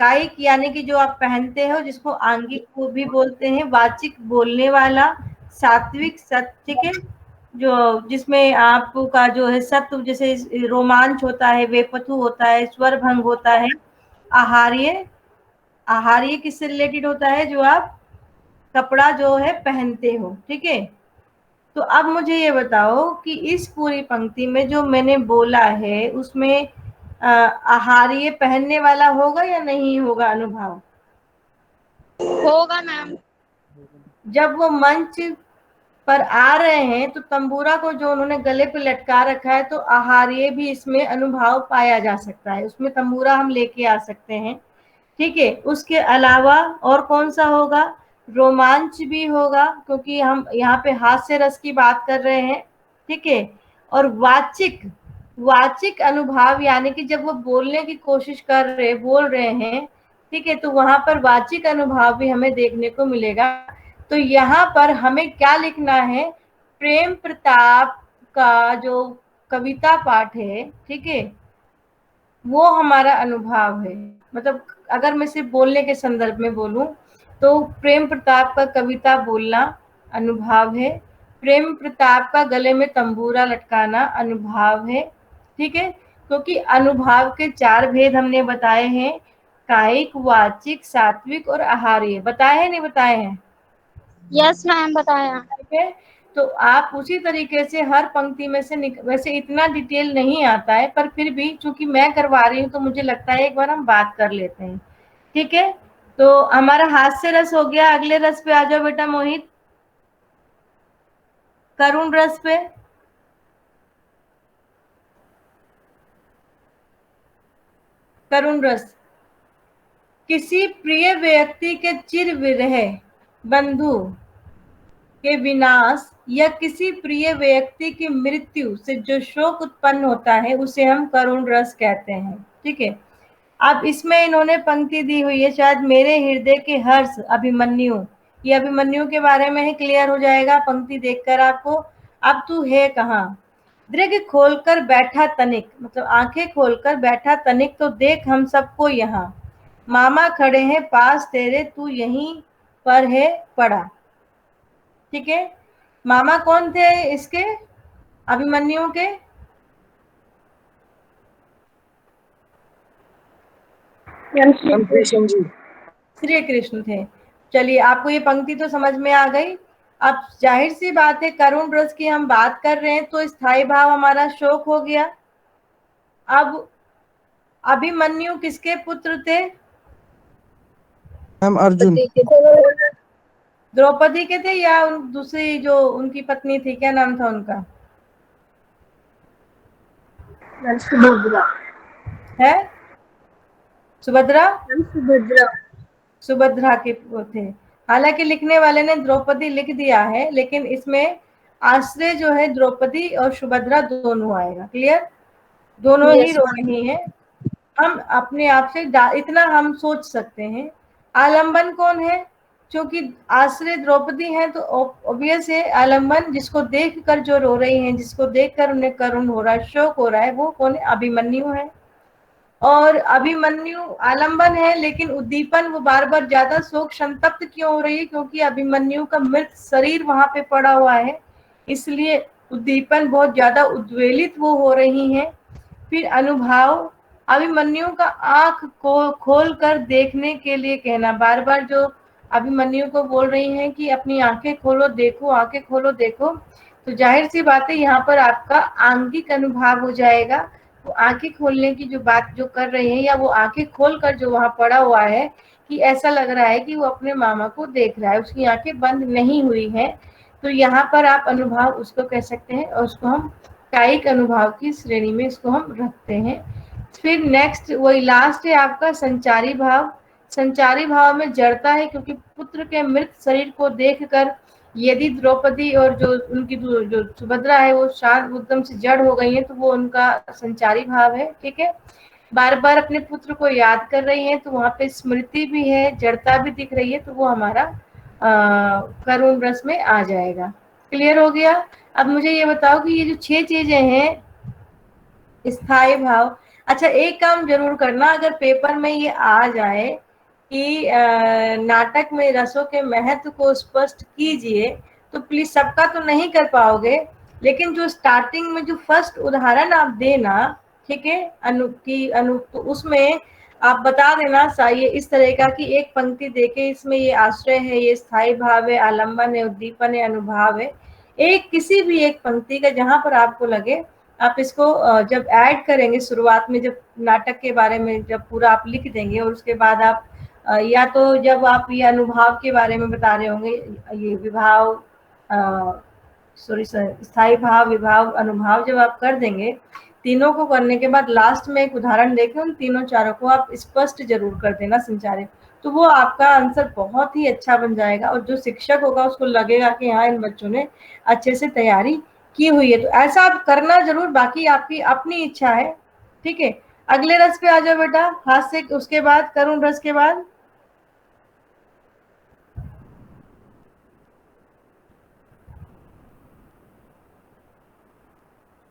कायिक यानी कि जो आप पहनते हो, जिसको आंगिक को भी बोलते हैं, वाचिक बोलने वाला, सात्विक ठीक है, जो जिसमें आपका जो है सत्व, जैसे रोमांच होता है, वेपथु होता है, स्वर भंग होता है। आहार्य, आहार्य किससे रिलेटेड होता है? जो आप कपड़ा जो है पहनते हो, ठीक है। तो अब मुझे ये बताओ कि इस पूरी पंक्ति में जो मैंने बोला है उसमें आहार्य पहनने वाला होगा या नहीं होगा अनुभाव? होगा मैम। जब वो मंच पर आ रहे हैं तो तंबूरा को जो उन्होंने गले पे लटका रखा है, तो आहार्य भी इसमें अनुभाव पाया जा सकता है, उसमें तंबूरा हम लेके आ सकते हैं, ठीक है। उसके अलावा और कौन सा होगा? रोमांच भी होगा, क्योंकि हम यहाँ पे हास्य रस की बात कर रहे हैं, ठीक है। और वाचिक, वाचिक अनुभाव यानी कि जब वो बोलने की कोशिश कर रहे, बोल रहे हैं, ठीक है, तो वहां पर वाचिक अनुभाव भी हमें देखने को मिलेगा। तो यहाँ पर हमें क्या लिखना है? प्रेम प्रताप का जो कविता पाठ है, ठीक है, वो हमारा अनुभाव है। मतलब अगर मैं सिर्फ बोलने के संदर्भ में बोलूं तो प्रेम प्रताप का कविता बोलना अनुभाव है, प्रेम प्रताप का गले में तंबूरा लटकाना अनुभाव है, ठीक है। क्योंकि अनुभाव के 4 भेद हमने बताए हैं, कायिक, वाचिक, सात्विक और आहार्य। बताए हैं नहीं बताए हैं? यस मैम, बताया। ठीक है। तो आप उसी तरीके से हर पंक्ति में से वैसे इतना डिटेल नहीं आता है, पर फिर भी चूंकि मैं करवा रही हूँ तो मुझे लगता है एक बार हम बात कर लेते हैं, ठीक है। तो हमारा हास्य रस हो गया, अगले रस पे आ जाओ बेटा मोहित, करुण रस पे। करुण रस, किसी प्रिय व्यक्ति के चिर विरह बंधु के विनाश या किसी प्रिय व्यक्ति की मृत्यु से जो शोक उत्पन्न होता है उसे हम करुण रस कहते हैं, ठीक है। अब इसमें इन्होंने पंक्ति दी हुई है, शायद मेरे हृदय के हर्ष अभिमन्यु, ये अभिमन्यु के बारे में ही क्लियर हो जाएगा पंक्ति देखकर आपको। अब तू है कहाँ, दृग खोलकर बैठा तनिक, मतलब आंखें खोलकर बैठा तनिक, तो देख हम सबको यहाँ, मामा खड़े हैं पास तेरे, तू यहीं पर है पड़ा, ठीक है। मामा कौन थे इसके, अभिमन्यु के? कृष्ण जी। श्री कृष्ण थे। चलिए, आपको ये पंक्ति तो समझ में आ गई। अब जाहिर सी बात है, करुण रस की हम बात कर रहे हैं तो स्थायी भाव हमारा शोक हो गया। अब अभिमन्यु किसके पुत्र थे? हम अर्जुन। द्रौपदी के थे या दूसरी जो उनकी पत्नी थी, क्या नाम था उनका? सुभद्रा। है सुभद्रा? सुभद्रा। सुभद्रा के वो थे। हालांकि लिखने वाले ने द्रौपदी लिख दिया है, लेकिन इसमें आश्रय जो है द्रौपदी और सुभद्रा दोनों आएगा। क्लियर? दोनों ही रो रही हैं। हम अपने आप से इतना हम सोच सकते हैं। आलंबन कौन है? क्योंकि आश्रय द्रौपदी है तो ऑब्वियस है आलंबन, जिसको देखकर जो रो रही हैं, जिसको देखकर उन्हें करुण हो रहा है, शोक हो रहा है, वो कौन है? अभिमन्यु है। और अभिमन्यु आलंबन है, लेकिन उद्दीपन, वो बार बार ज्यादा शोक संतप्त क्यों हो रही है? क्योंकि अभिमन्यु का मृत शरीर वहां पे पड़ा हुआ है, इसलिए उद्दीपन बहुत ज्यादा उद्वेलित वो हो रही हैं। फिर अनुभाव, अभिमन्यु का आंख को खोल कर देखने के लिए कहना, बार बार जो अभिमन्यु को बोल रही हैं कि अपनी आंखें खोलो देखो, आंखें खोलो देखो, तो जाहिर सी बात है यहाँ पर आपका आंगिक अनुभाव हो जाएगा। वो आंखें खोलने की जो बात जो कर रहे हैं, या वो आंखें खोलकर जो वहां पड़ा हुआ है कि ऐसा लग रहा है कि वो अपने मामा को देख रहा है, उसकी आंखें बंद नहीं हुई हैं, तो यहाँ पर आप अनुभाव उसको कह सकते हैं, और उसको हम कायिक अनुभाव की श्रेणी में इसको हम रखते हैं। फिर नेक्स्ट वही लास्ट है आपका संचारी भाव। संचारी भाव में जड़ता है, क्योंकि पुत्र के मृत शरीर को देखकर यदि द्रौपदी और जो उनकी जो सुभद्रा है वो शांत एकदम से जड़ हो गई है, तो वो उनका संचारी भाव है। ठीक है, बार बार अपने पुत्र को याद कर रही है, तो वहां पे स्मृति भी है, जड़ता भी दिख रही है, तो वो हमारा करुण रस में आ जाएगा। क्लियर हो गया? अब मुझे ये बताओ कि ये जो 6 चीजें हैं, स्थायी भाव। अच्छा, एक काम जरूर करना, अगर पेपर में ये आ जाए कि नाटक में रसों के महत्व को स्पष्ट कीजिए, तो प्लीज, सबका तो नहीं कर पाओगे, लेकिन जो स्टार्टिंग में जो फर्स्ट उदाहरण आप देना, ठीक है, तो उसमें आप बता देना ये इस तरह का कि एक पंक्ति देके इसमें ये आश्रय है, ये स्थायी भाव है, आलम्बन है, उद्दीपन है, अनुभाव है। एक किसी भी एक पंक्ति का जहां पर आपको लगे, आप इसको जब ऐड करेंगे शुरुआत में, जब नाटक के बारे में जब पूरा आप लिख देंगे, और उसके बाद आप या तो जब आप ये अनुभाव के बारे में बता रहे होंगे, ये विभाव स्थायी भाव, विभाव, अनुभाव जब आप कर देंगे, तीनों को करने के बाद लास्ट में एक उदाहरण देके उन तीनों चारों को आप स्पष्ट जरूर कर देना संचारित, तो वो आपका आंसर बहुत ही अच्छा बन जाएगा, और जो शिक्षक होगा उसको लगेगा कि हाँ, इन बच्चों ने अच्छे से तैयारी की हुई है। तो ऐसा आप करना जरूर, बाकी आपकी अपनी इच्छा है। ठीक है, अगले रस पे आ जाओ बेटा, हास्य, उसके बाद करुण रस के बाद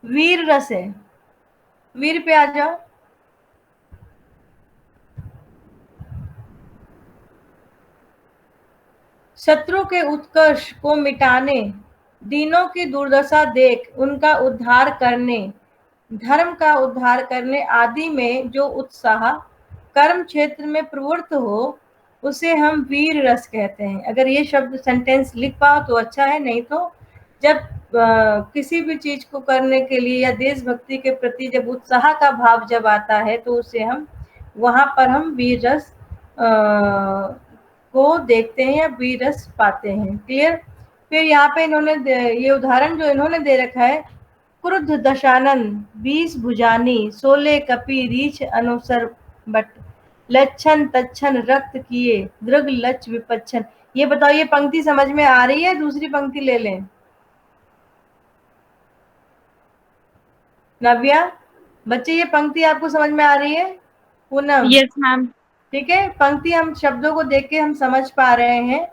वीर रस है। वीर पे आ जाओ। शत्रु के उत्कर्ष को मिटाने, दीनों की दुर्दशा देख उनका उद्धार करने, धर्म का उद्धार करने आदि में जो उत्साह कर्म क्षेत्र में प्रवृत्त हो, उसे हम वीर रस कहते हैं। अगर ये शब्द सेंटेंस लिख पाओ तो अच्छा है, नहीं तो जब किसी भी चीज को करने के लिए या देशभक्ति के प्रति जब उत्साह का भाव जब आता है, तो उसे हम वहां पर हम वीर रस को देखते हैं या वीर रस पाते हैं। क्लियर? फिर यहाँ पे इन्होंने ये उदाहरण जो इन्होंने दे रखा है, क्रुद्ध दशानन 20 भुजानी 16 कपि रीछ अनुसर बट लच्छन तच्छन रक्त किए दृग लच विपच्छन। ये बताओ, ये पंक्ति समझ में आ रही है? दूसरी पंक्ति ले लें। नव्या, बच्चे, ये पंक्ति आपको समझ में आ रही है? पूनम? Yes ma'am. ठीक है, पंक्ति हम शब्दों को देख के हम समझ पा रहे हैं,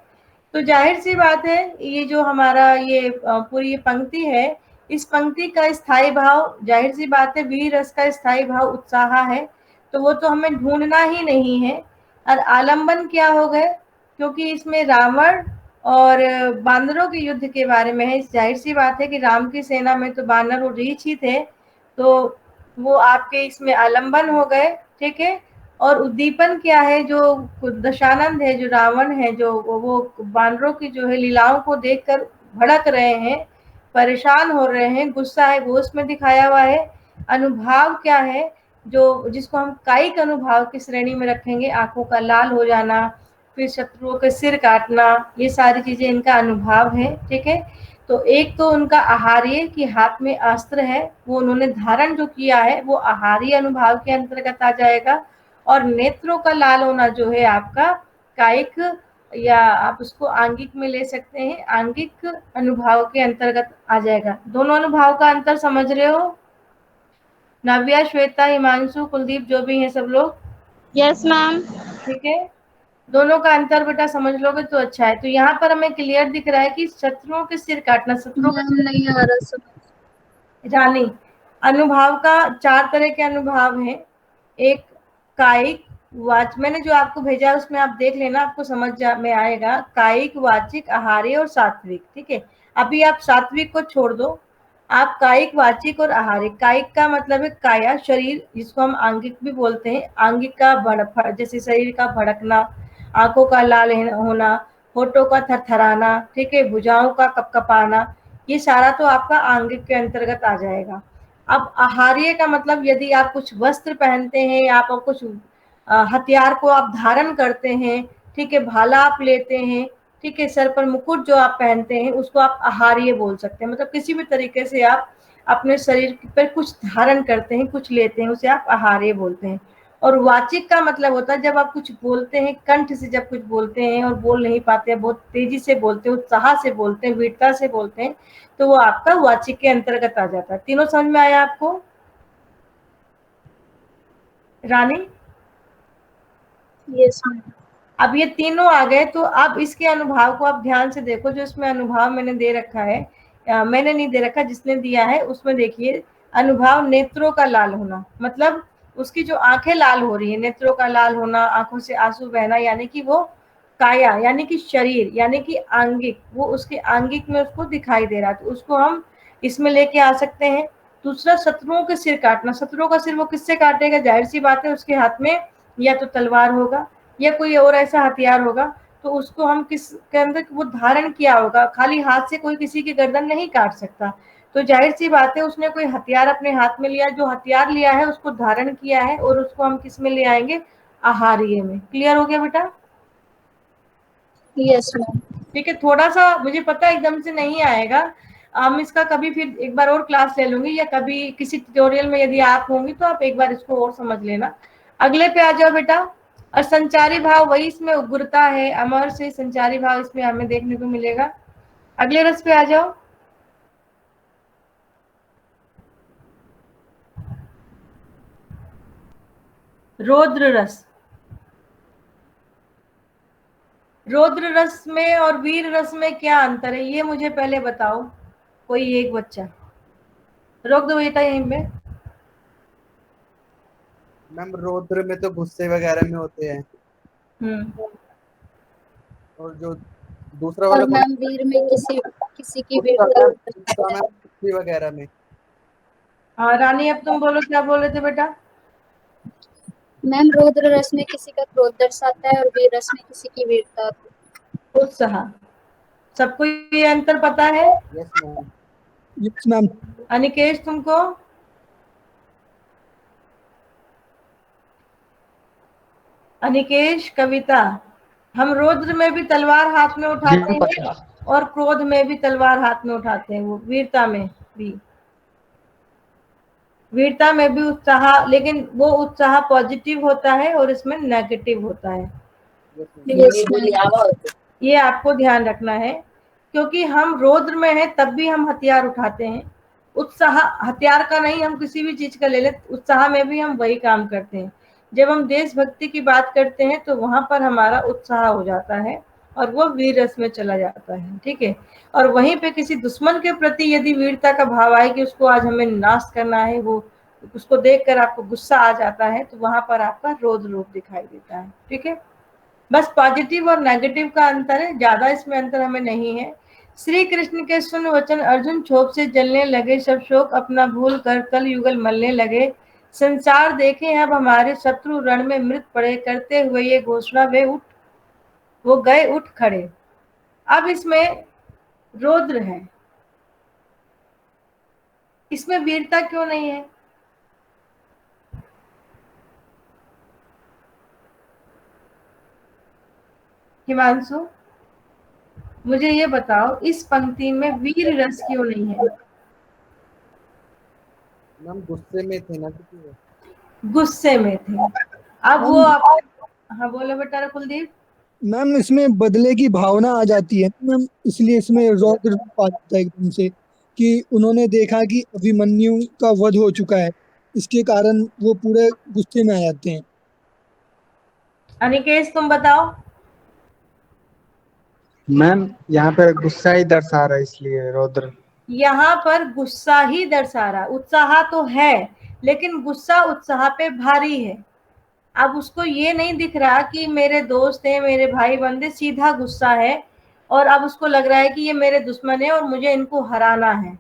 तो जाहिर सी बात है ये जो हमारा ये पूरी ये पंक्ति है, इस पंक्ति का स्थायी भाव, जाहिर सी बात है वीर रस का स्थायी भाव उत्साह है, तो वो तो हमें ढूंढना ही नहीं है। और आलंबन क्या हो गए, क्योंकि इसमें रावण और बानरों के युद्ध के बारे में है, जाहिर सी बात है कि राम की सेना में तो बानर और रीछ ही थे, तो वो आपके इसमें आलंबन हो गए। ठीक है, और उद्दीपन क्या है, जो दशानंद है, जो रावण है, जो वो बानरों की जो है लीलाओं को देखकर भड़क रहे हैं, परेशान हो रहे हैं, गुस्सा है, वो उसमें दिखाया हुआ है। अनुभाव क्या है, जो जिसको हम कायिक अनुभाव की श्रेणी में रखेंगे, आंखों का लाल हो जाना, फिर शत्रुओं के सिर काटना, ये सारी चीजें इनका अनुभाव है। ठीक है, तो एक तो उनका आहार्य कि हाथ में अस्त्र है, वो उन्होंने धारण जो किया है वो आहार्य अनुभाव के अंतर्गत आ जाएगा, और नेत्रों का लाल होना जो है आपका कायिक, या आप उसको आंगिक में ले सकते हैं, आंगिक अनुभाव के अंतर्गत आ जाएगा। दोनों अनुभाव का अंतर समझ रहे हो? नव्या, श्वेता, हिमांशु, कुलदीप, जो भी हैं सब लोग? Yes ma'am. ठीक है, दोनों का अंतर बेटा समझ लोगे तो अच्छा है। तो यहाँ पर हमें क्लियर दिख रहा है कि शत्रुओं के सिर काटना, शत्रुओं का नहीं आ रहा समझ। रानी, अनुभाव का 4 तरह के अनुभाव हैं। एक कायिक, मैंने जो आपको भेजा उसमें आप देख लेना, आपको समझ में आएगा। कायिक, वाचिक, आहार्य और सात्विक। ठीक है, अभी आप सात्विक को छोड़ दो, आप कायिक, वाचिक और आहार्य। कायिक का मतलब है काया, शरीर, जिसको हम आंगिक भी बोलते हैं। आंगिक का जैसे शरीर का भड़कना, आंखों का लाल होना, होठों का थरथराना, ठीक है, भुजाओं का कपकपाना, ये सारा तो आपका आंगिक के अंतर्गत आ जाएगा। अब आहार्य का मतलब यदि आप कुछ वस्त्र पहनते हैं, आप कुछ हथियार को आप धारण करते हैं, ठीक है, भाला आप लेते हैं, ठीक है, सर पर मुकुट जो आप पहनते हैं उसको आप आहार्य बोल सकते हैं। मतलब किसी भी तरीके से आप अपने शरीर पर कुछ धारण करते हैं, कुछ लेते हैं, उसे आप आहार्य बोलते हैं। और वाचिक का मतलब होता है जब आप कुछ बोलते हैं, कंठ से जब कुछ बोलते हैं और बोल नहीं पाते हैं, बहुत तेजी से बोलते हैं, उत्साह से बोलते हैं, वीरता से बोलते हैं, तो वो आपका वाचिक के अंतर्गत आ जाता है। तीनों समझ में आया आपको? रानी, यस मैम। अब ये तीनों आ गए, तो अब इसके अनुभाव को आप ध्यान से देखो। जो इसमें अनुभाव मैंने दे रखा है, मैंने नहीं दे रखा, जिसने दिया है उसमें देखिए, अनुभाव नेत्रों का लाल होना, मतलब उसकी जो आंखें लाल हो रही है, नेत्रों का लाल होना, आंखों से आंसू बहना, यानी कि वो काया यानी कि शरीर यानी कि आंगिक, वो उसके आंगिक में उसको दिखाई दे रहा है, तो उसको हम इसमें लेके आ सकते हैं। दूसरा, शत्रुओं के सिर काटना। शत्रुओं का सिर वो किससे काटेगा? जाहिर सी बात है उसके हाथ में या तो तलवार होगा या कोई और ऐसा हथियार होगा, तो उसको हम किसके अंदर वो धारण किया होगा। खाली हाथ से कोई किसी की गर्दन नहीं काट सकता, तो जाहिर सी बात है उसने कोई हथियार अपने हाथ में लिया, जो हथियार लिया है उसको धारण किया है, और उसको हम किस में ले आएंगे? आहार्य में। क्लियर हो गया बेटा? Yes ma'am. ठीक है, थोड़ा सा मुझे पता है एकदम से नहीं आएगा, हम इसका कभी फिर एक बार और क्लास ले लूंगी, या कभी किसी ट्यूटोरियल में यदि आप होंगी तो आप एक बार इसको और समझ लेना। अगले पे आ जाओ बेटा। और संचारी भाव, वही इसमें उग्रता है, अमर से संचारी भाव इसमें हमें देखने को मिलेगा। अगले रस पे आ जाओ। रौद्र रस। रौद्र रस में और वीर रस में क्या अंतर है, ये मुझे पहले बताओ कोई एक बच्चा। रोक दो बेटा यहीं पे। मैम रौद्र में तो गुस्से वगैरह में होते हैं, और जो दूसरा वाला और मैम वीर में किसी किसी की वीरता। वगैरह में। हाँ रानी, अब तुम बोलो क्या बोल रहे थे बेटा? मैम रौद्र रस में किसी का क्रोध दर्शाता है और वीर रस में किसी की वीरता। उत्साह। सबको ये अंतर पता है? Yes ma'am. Yes ma'am. Anikesh तुमको? अनिकेश, कविता, हम रौद्र में भी तलवार हाथ में उठाते हैं और क्रोध में भी तलवार हाथ में उठाते हैं, वो वीरता में भी। वीरता में भी उत्साह, लेकिन वो उत्साह पॉजिटिव होता है और इसमें नेगेटिव होता है। Yes ma'am. ये आपको ध्यान रखना है, क्योंकि हम रौद्र में है तब भी हम हथियार उठाते हैं। उत्साह हथियार का नहीं, हम किसी भी चीज का ले ले, उत्साह में भी हम वही काम करते हैं। जब हम देशभक्ति की बात करते हैं तो वहां पर हमारा उत्साह हो जाता है और वो वीर रस में चला जाता है, ठीक है। और वहीं पे किसी दुश्मन के प्रति यदि वीरता का भाव आए कि उसको आज हमें नाश करना है, वो उसको देखकर आपको गुस्सा आ जाता है, तो वहां पर आपका रौद्र रूप दिखाई देता है, ठीक है। बस पॉजिटिव और नेगेटिव का अंतर है, ज्यादा इसमें अंतर हमें नहीं है। श्री कृष्ण के सुन वचन अर्जुन क्षोभ से जलने लगे, सब शोक अपना भूल कर कल युगल मलने लगे। संसार देखे अब हमारे शत्रु रण में मृत पड़े, करते हुए ये घोषणा वो गए उठ खड़े। अब इसमें रौद्र है, इसमें वीरता क्यों नहीं है? हिमांशु, मुझे ये बताओ, इस पंक्ति में वीर रस क्यों नहीं है? मैम गुस्से में थे ना, गुस्से में थे। अब वो आप, हाँ बोलो बेटा कुलदीप। मैम इसमें बदले की भावना आ जाती है मैम, इसलिए इसमें रौद्र रूप आ जाता है एकदम से, कि उन्होंने देखा कि अभिमन्यु का वध हो चुका है, इसके कारण वो पूरे गुस्से में आ जाते हैं। अनिकेश तुम बताओ। मैम यहाँ पर गुस्सा ही दर्शा रहा है, इसलिए रौद्र। यहाँ पर गुस्सा ही दर्शा रहा, उत्साह तो है लेकिन गुस्सा उत्साह पे भारी है। अब उसको ये नहीं दिख रहा कि मेरे दोस्त हैं, मेरे भाई बंदे, सीधा गुस्सा है, और अब उसको लग रहा है कि ये मेरे दुश्मन है और मुझे इनको हराना है,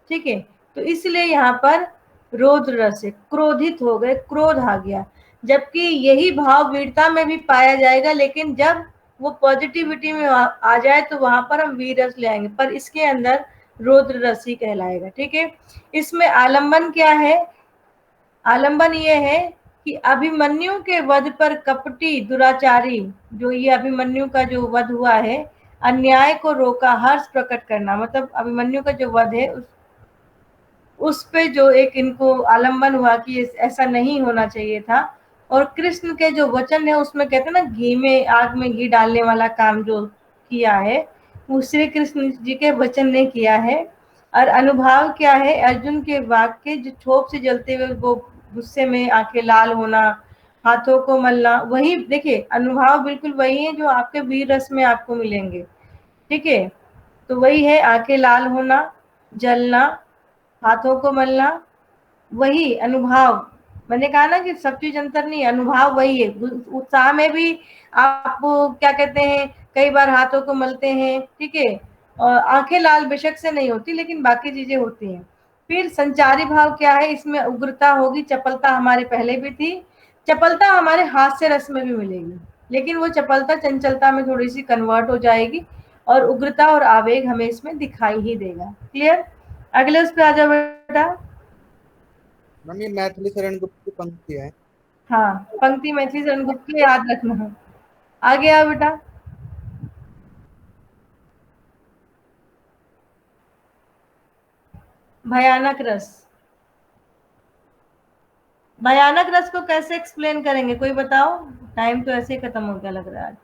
ठीक है। तो इसलिए यहाँ पर रौद्र रस से क्रोधित हो गए, क्रोध आ गया। जबकि यही भाव वीरता में भी पाया जाएगा, लेकिन जब वो पॉजिटिविटी में आ जाए तो वहां पर हम वीर रस ले आएंगे। पर इसके अंदर रौद्र रसी कहलाएगा। ठीक है, इसमें आलंबन क्या है? आलंबन ये है कि अभिमन्यु के वध पर कपटी दुराचारी, जो ये अभिमन्यु का जो वध हुआ है, अन्याय को रोका, हर्ष प्रकट करना, मतलब अभिमन्यु का जो वध है उस पे जो एक इनको आलंबन हुआ कि ऐसा नहीं होना चाहिए था। और कृष्ण के जो वचन है उसमें कहते हैं ना, घी में, आग में घी डालने वाला काम जो किया है वो श्री कृष्ण जी के वचन ने किया है। और अनुभाव क्या है? अर्जुन के वाक्य जो क्षोभ से जलते हुए वो गुस्से में आंखें लाल होना, हाथों को मलना, वही देखिए अनुभाव बिल्कुल वही है जो आपके वीर रस में आपको मिलेंगे। ठीक है, तो वही है आंखें लाल होना, जलना, हाथों को मलना, वही अनुभाव। मैंने कहा ना कि सब चीज अंतर नहीं, अनुभाव वही है। उत्साह में भी आप क्या कहते हैं, कई बार हाथों को मलते हैं, ठीक है, और आंखें लाल बेशक से नहीं होती लेकिन बाकी चीजें होती हैं। फिर संचारी भाव क्या है? इसमें उग्रता होगी, चपलता हमारे पहले भी थी, चपलता हमारे हास्य रस में भी मिलेगी, लेकिन वो चपलता चंचलता में थोड़ी सी कन्वर्ट हो जाएगी और उग्रता और आवेग हमें इसमें दिखाई ही देगा। क्लियर? अगले उस पर आ जाओ बेटा। मैम ये मैथिली शरण गुप्त की पंक्ति है। हाँ, पंक्ति मैथिली शरण गुप्त की याद रखना है। आगे आओ बेटा। भयानक रस, भयानक रस को कैसे एक्सप्लेन करेंगे, कोई बताओ? टाइम तो ऐसे ही खत्म हो गया लग रहा है आज।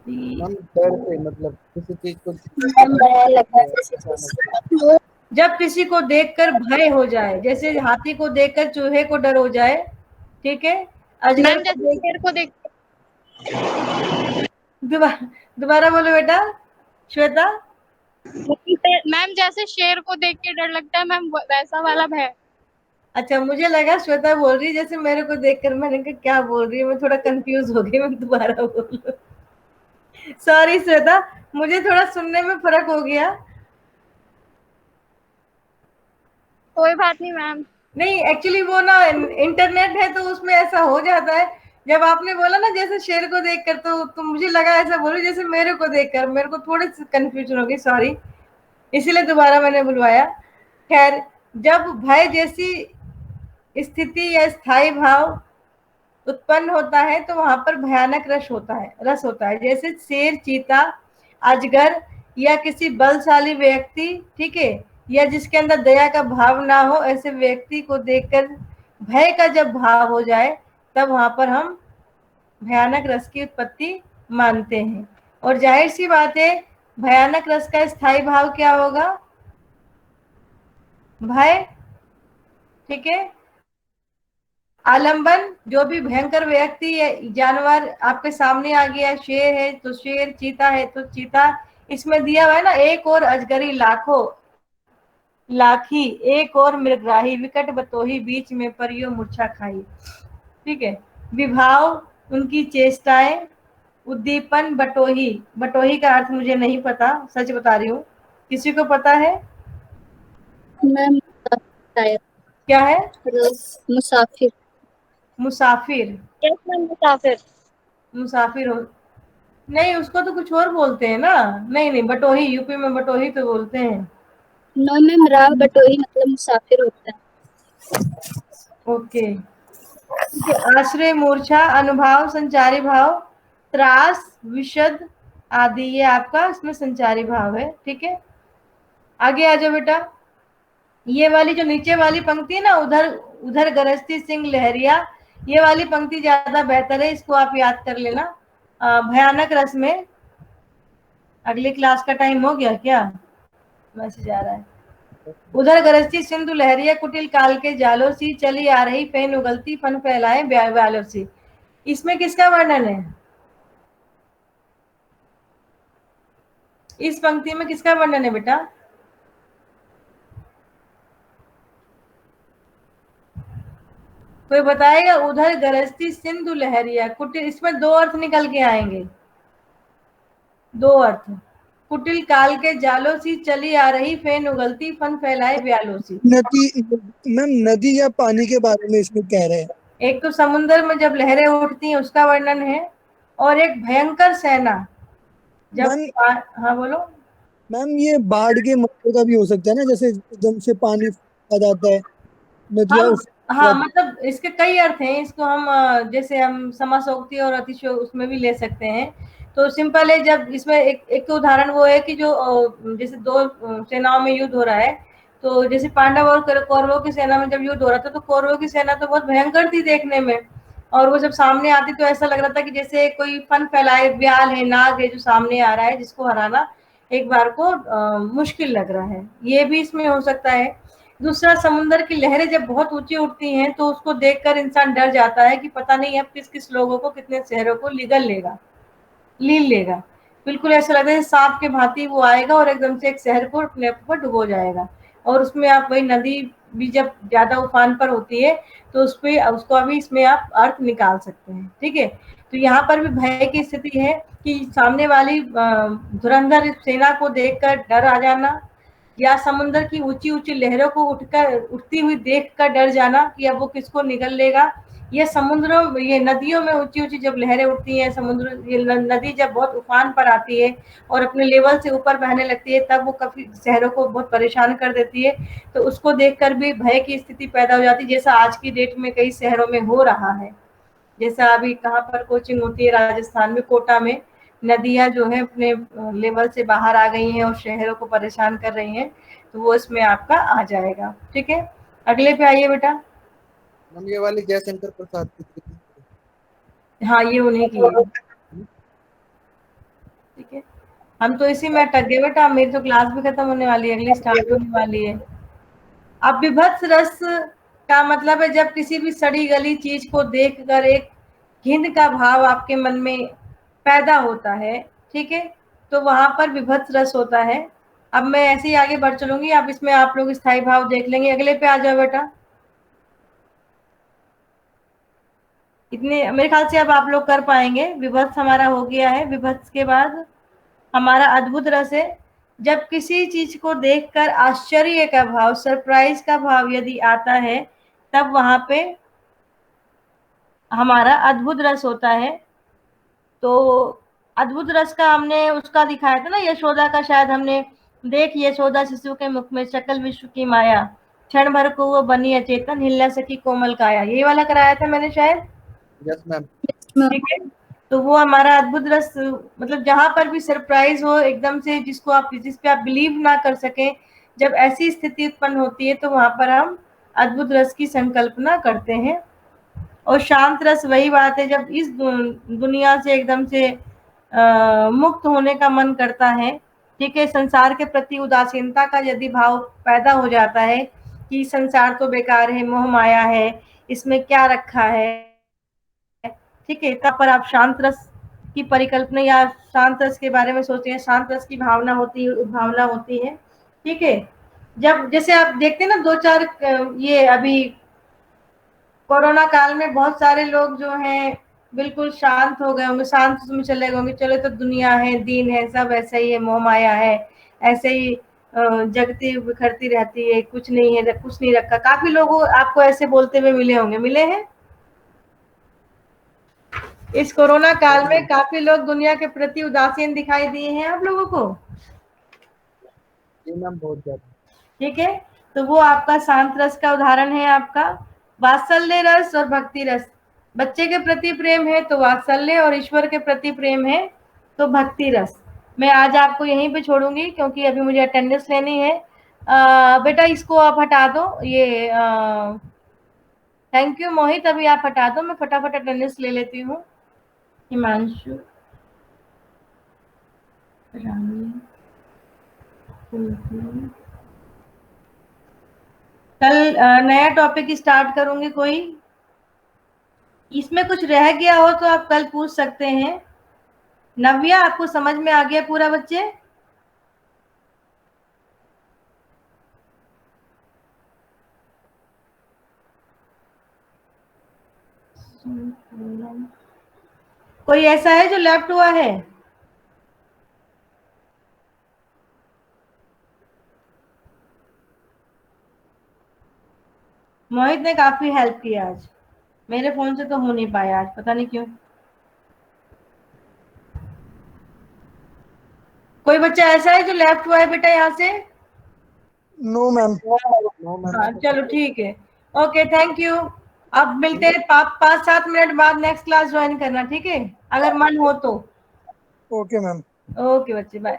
मैम डर से, मतलब किसी चीज को मैम भय लगा जैसे चीज। जब किसी को देखकर भय हो जाए, जैसे हाथी को देखकर चूहे को डर हो जाए, ठीक है, अजगर मैम जैसे शेर को देख दोबारा बोलो बेटा श्वेता। मैम जैसे शेर को देख के डर लगता है मैम, वैसा वाला भय। अच्छा, मुझे लगा श्वेता बोल रही जैसे मेरे को देखकर, मैंने कहा क्या बोल रही है, मैं थोड़ा कंफ्यूज हो गई, मैं दोबारा बोल लूं। सॉरी श्वेता, मुझे थोड़ा सुनने में फर्क हो गया। कोई बात नहीं मैम। नहीं, एक्चुअली वो ना इंटरनेट है तो उसमें ऐसा हो जाता है। जब आपने बोला ना जैसे शेर को देखकर, तो मुझे लगा ऐसा बोलो जैसे मेरे को देखकर, मेरे को थोड़ी सी कंफ्यूजन हो गई, सॉरी, इसीलिए दोबारा मैंने बुलवाया। खैर, जब भय जैसी स्थिति या स्थायी भाव उत्पन्न होता है तो वहां पर भयानक रस होता है, जैसे शेर, चीता, अजगर या किसी बलशाली व्यक्ति, ठीक है, या जिसके अंदर दया का भाव ना हो, ऐसे व्यक्ति को देखकर भय का जब भाव हो जाए तब वहां पर हम भयानक रस की उत्पत्ति मानते हैं। और जाहिर सी बात है, भयानक रस का स्थायी भाव क्या होगा? भय। ठीक है, आलंबन, जो भी भयंकर व्यक्ति या जानवर आपके सामने आ गया, शेर है तो शेर, चीता है तो चीता, इसमें दिया हुआ है ना, एक और अजगरी लाखों लाखी, एक और मृगराही, विकट बतोही, बीच में परियो मूर्छा खाई। ठीक है, विभाव, उनकी चेष्टाएं, उद्दीपन, बटोही, बटोही का अर्थ मुझे नहीं पता, सच बता रही हूँ, किसी को पता है? मैम शायद क्या है? मुसाफिर। मुसाफिर। यस मैम मुसाफिर। मुसाफिर हो, नहीं उसको तो कुछ और बोलते हैं ना। नहीं नहीं, बटोही, यूपी में बटोही तो बोलते हैं। नो मैम, राह बटोही मतलब मुसाफिर होता है। ओके, आश्रय, मूर्छा, अनुभाव, संचारी भाव, त्रास, विशद आदि, ये आपका इसमें संचारी भाव है। ठीक है, आगे आ जाओ बेटा। ये वाली जो नीचे वाली पंक्ति है ना, उधर उधर गरजती सिंह लहरिया, ये वाली पंक्ति ज्यादा बेहतर है, इसको आप याद कर लेना। भयानक रस में अगली क्लास का टाइम हो गया क्या? मैसेज आ रहा है। उधर गरजती सिंधु लहरिया, कुटिल काल के जालों सी, चली आ रही फेन उगलती, फन फैलाए ब्यालों सी। इसमें किसका वर्णन है? इस पंक्ति में किसका वर्णन है बेटा? कोई बताएगा? उधर गरजती सिंधु लहरिया, कुटिल, इसमें दो अर्थ निकल के आएंगे, दो अर्थ। कुटिल काल के जालों सी, चली आ रही फेन उगलती, फन फैलाए ब्यालों सी। नदी, मैम नदी या पानी के बारे में इसमें कह रहे हैं। एक तो समुद्र में जब लहरें उठती हैं उसका वर्णन है, और एक भयंकर सेना, जब मैम हाँ बोलो। मैम ये बाढ़ के मौके का भी हो सकता है ना, जैसे एकदम से पानी आ जाता है, नदियाँ हम उफान हाँ, जाती मतलब इसके कई अर्थ हैं। इसको हम जैसे हम समासोक्ति और अतिशय उसमें भी ले सकते हैं। तो सिंपल है, जब इसमें एक एक तो उदाहरण वो है कि जो जैसे दो सेनाओं में युद्ध हो रहा है, तो जैसे पांडव और कौरवों की सेना में जब युद्ध हो रहा था, तो कौरवों की सेना तो बहुत भयंकर थी देखने में, और वो जब सामने आती तो ऐसा लग रहा था कि जैसे कोई फन फैलाए व्याल है, नाग है जो सामने आ रहा है, जिसको हराना एक बार को मुश्किल लग रहा है। ये भी इसमें हो सकता है। दूसरा, समुद्र की लहरें जब बहुत ऊंची उठती हैं तो उसको देखकर इंसान डर जाता है कि पता नहीं अब किस किस लोगों को, कितने शहरों को लील लेगा। बिल्कुल ऐसा लगता है सांप के भांति वो आएगा और एकदम से एक शहर को अपने ऊपर डुबो जाएगा। और उसमें आप वही नदी भी जब ज्यादा उफान पर होती है, तो उसको अभी इसमें आप अर्थ निकाल सकते हैं। ठीक है, तो यहाँ पर भी भय की स्थिति है कि सामने वाली धुरंधर सेना को देखकर डर आ जाना, या समुद्र की ऊंची ऊंची लहरों को उठती हुई देखकर डर जाना कि अब वो किसको निगल लेगा। ये समुद्रों, ये नदियों में ऊंची ऊंची जब लहरें उठती हैं, समुद्र, ये नदी जब बहुत उफान पर आती है और अपने लेवल से ऊपर बहने लगती है, तब वो काफी शहरों को बहुत परेशान कर देती है। तो उसको देखकर भी भय की स्थिति पैदा हो जाती है, जैसा आज की डेट में कई शहरों में हो रहा है। जैसा अभी कहाँ पर कोचिंग होती है, राजस्थान में कोटा में नदियां जो है अपने लेवल से बाहर आ गई हैं और शहरों को परेशान कर रही हैं, तो वो इसमें आपका आ जाएगा। ठीक है, अगले पे आइए बेटा। मैम ये वाली जयशंकर प्रसाद की थी। हाँ, ये उन्हीं की है। ठीक है, हम तो इसी में अटक गए बेटा, मेरी तो क्लास भी खत्म होने वाली है, अगली स्टार्ट होने वाली है। अब विभत्स रस का मतलब है जब किसी भी सड़ी गली चीज को देखकर एक घिन का भाव आपके मन में पैदा होता है। ठीक है, तो वहां पर विभत्स रस होता है। अब मैं ऐसे ही आगे बढ़ चलूंगी, अब इसमें आप लोग स्थायी भाव देख लेंगे। अगले पे आ जाओ बेटा। इतने मेरे ख्याल से अब आप लोग कर पाएंगे। विभत्स हमारा हो गया है। विभत्स के बाद हमारा अद्भुत रस है। जब किसी चीज को देखकर आश्चर्य का भाव, सरप्राइज का भाव यदि आता है, तब वहां पे हमारा अद्भुत रस होता है। तो अद्भुत रस का हमने उसका दिखाया था ना, यशोदा का, शायद हमने, देख यशोदा शिशु के मुख में सकल विश्व की माया, क्षण भर को वो बनी अचेतन, हिल न सकी कोमल काया, ये वाला कराया था मैंने शायद। Yes ma'am. ठीक है, तो वो हमारा अद्भुत रस, मतलब जहां पर भी सरप्राइज हो एकदम से, जिस पे आप बिलीव ना कर सके, जब ऐसी स्थिति उत्पन्न होती है, तो वहां पर हम अद्भुत रस की संकल्पना करते हैं। और शांत रस वही बात है जब इस दुनिया से एकदम से मुक्त होने का मन करता है। ठीक है, संसार के प्रति उदासीनता का यदि भाव पैदा हो जाता है कि संसार तो बेकार है, मोह माया है, इसमें क्या रखा है। ठीक है, तब पर आप शांत रस की परिकल्पना या शांत रस के बारे में सोचते हैं, शांत रस की भावना होती है, भावना होती है। ठीक है, जब जैसे आप देखते हैं ना, दो चार ये अभी कोरोना काल में बहुत सारे लोग जो हैं बिल्कुल शांत हो गए होंगे, शांत में चले गए होंगे, चलो तो दुनिया है, दीन है, सब ऐसा ही है, मोह माया है, ऐसे ही जगती बिखरती रहती है, कुछ नहीं है, कुछ नहीं रखा। काफी लोग आपको ऐसे बोलते हुए मिले होंगे, मिले हैं। इस कोरोना काल में काफी लोग दुनिया के प्रति उदासीन दिखाई दिए हैं आप लोगों को। जी मैम, बहुत ज्यादा। ठीक है, तो वो आपका शांत रस का उदाहरण है। आपका वात्सल्य रस और भक्ति रस, बच्चे के प्रति प्रेम है तो वात्सल्य, और ईश्वर के प्रति प्रेम है तो भक्ति रस। मैं आज आपको यहीं पे छोड़ूंगी क्योंकि अभी मुझे अटेंडेंस लेनी है। बेटा इसको आप हटा दो, ये थैंक यू मोहित, अभी आप हटा दो, मैं फटाफट अटेंडेंस ले लेती हूँ। हिमांशु, रानी, कल नया टॉपिक स्टार्ट करूंगी। कोई इसमें कुछ रह गया हो तो आप कल पूछ सकते हैं। नव्या, आपको समझ में आ गया पूरा बच्चे? कोई ऐसा है जो लेफ्ट हुआ है? मोहित ने काफी हेल्प किया आज, मेरे फोन से तो हो नहीं पाया आज, पता नहीं क्यों। कोई बच्चा ऐसा है जो लेफ्ट हुआ है बेटा यहाँ से? No ma'am. No ma'am. हाँ चलो ठीक है, ओके थैंक यू। अब मिलते हैं 5-7 मिनट बाद, नेक्स्ट क्लास ज्वाइन करना, ठीक है, अगर मन हो तो। Okay ma'am. ओके बच्चे, बाय।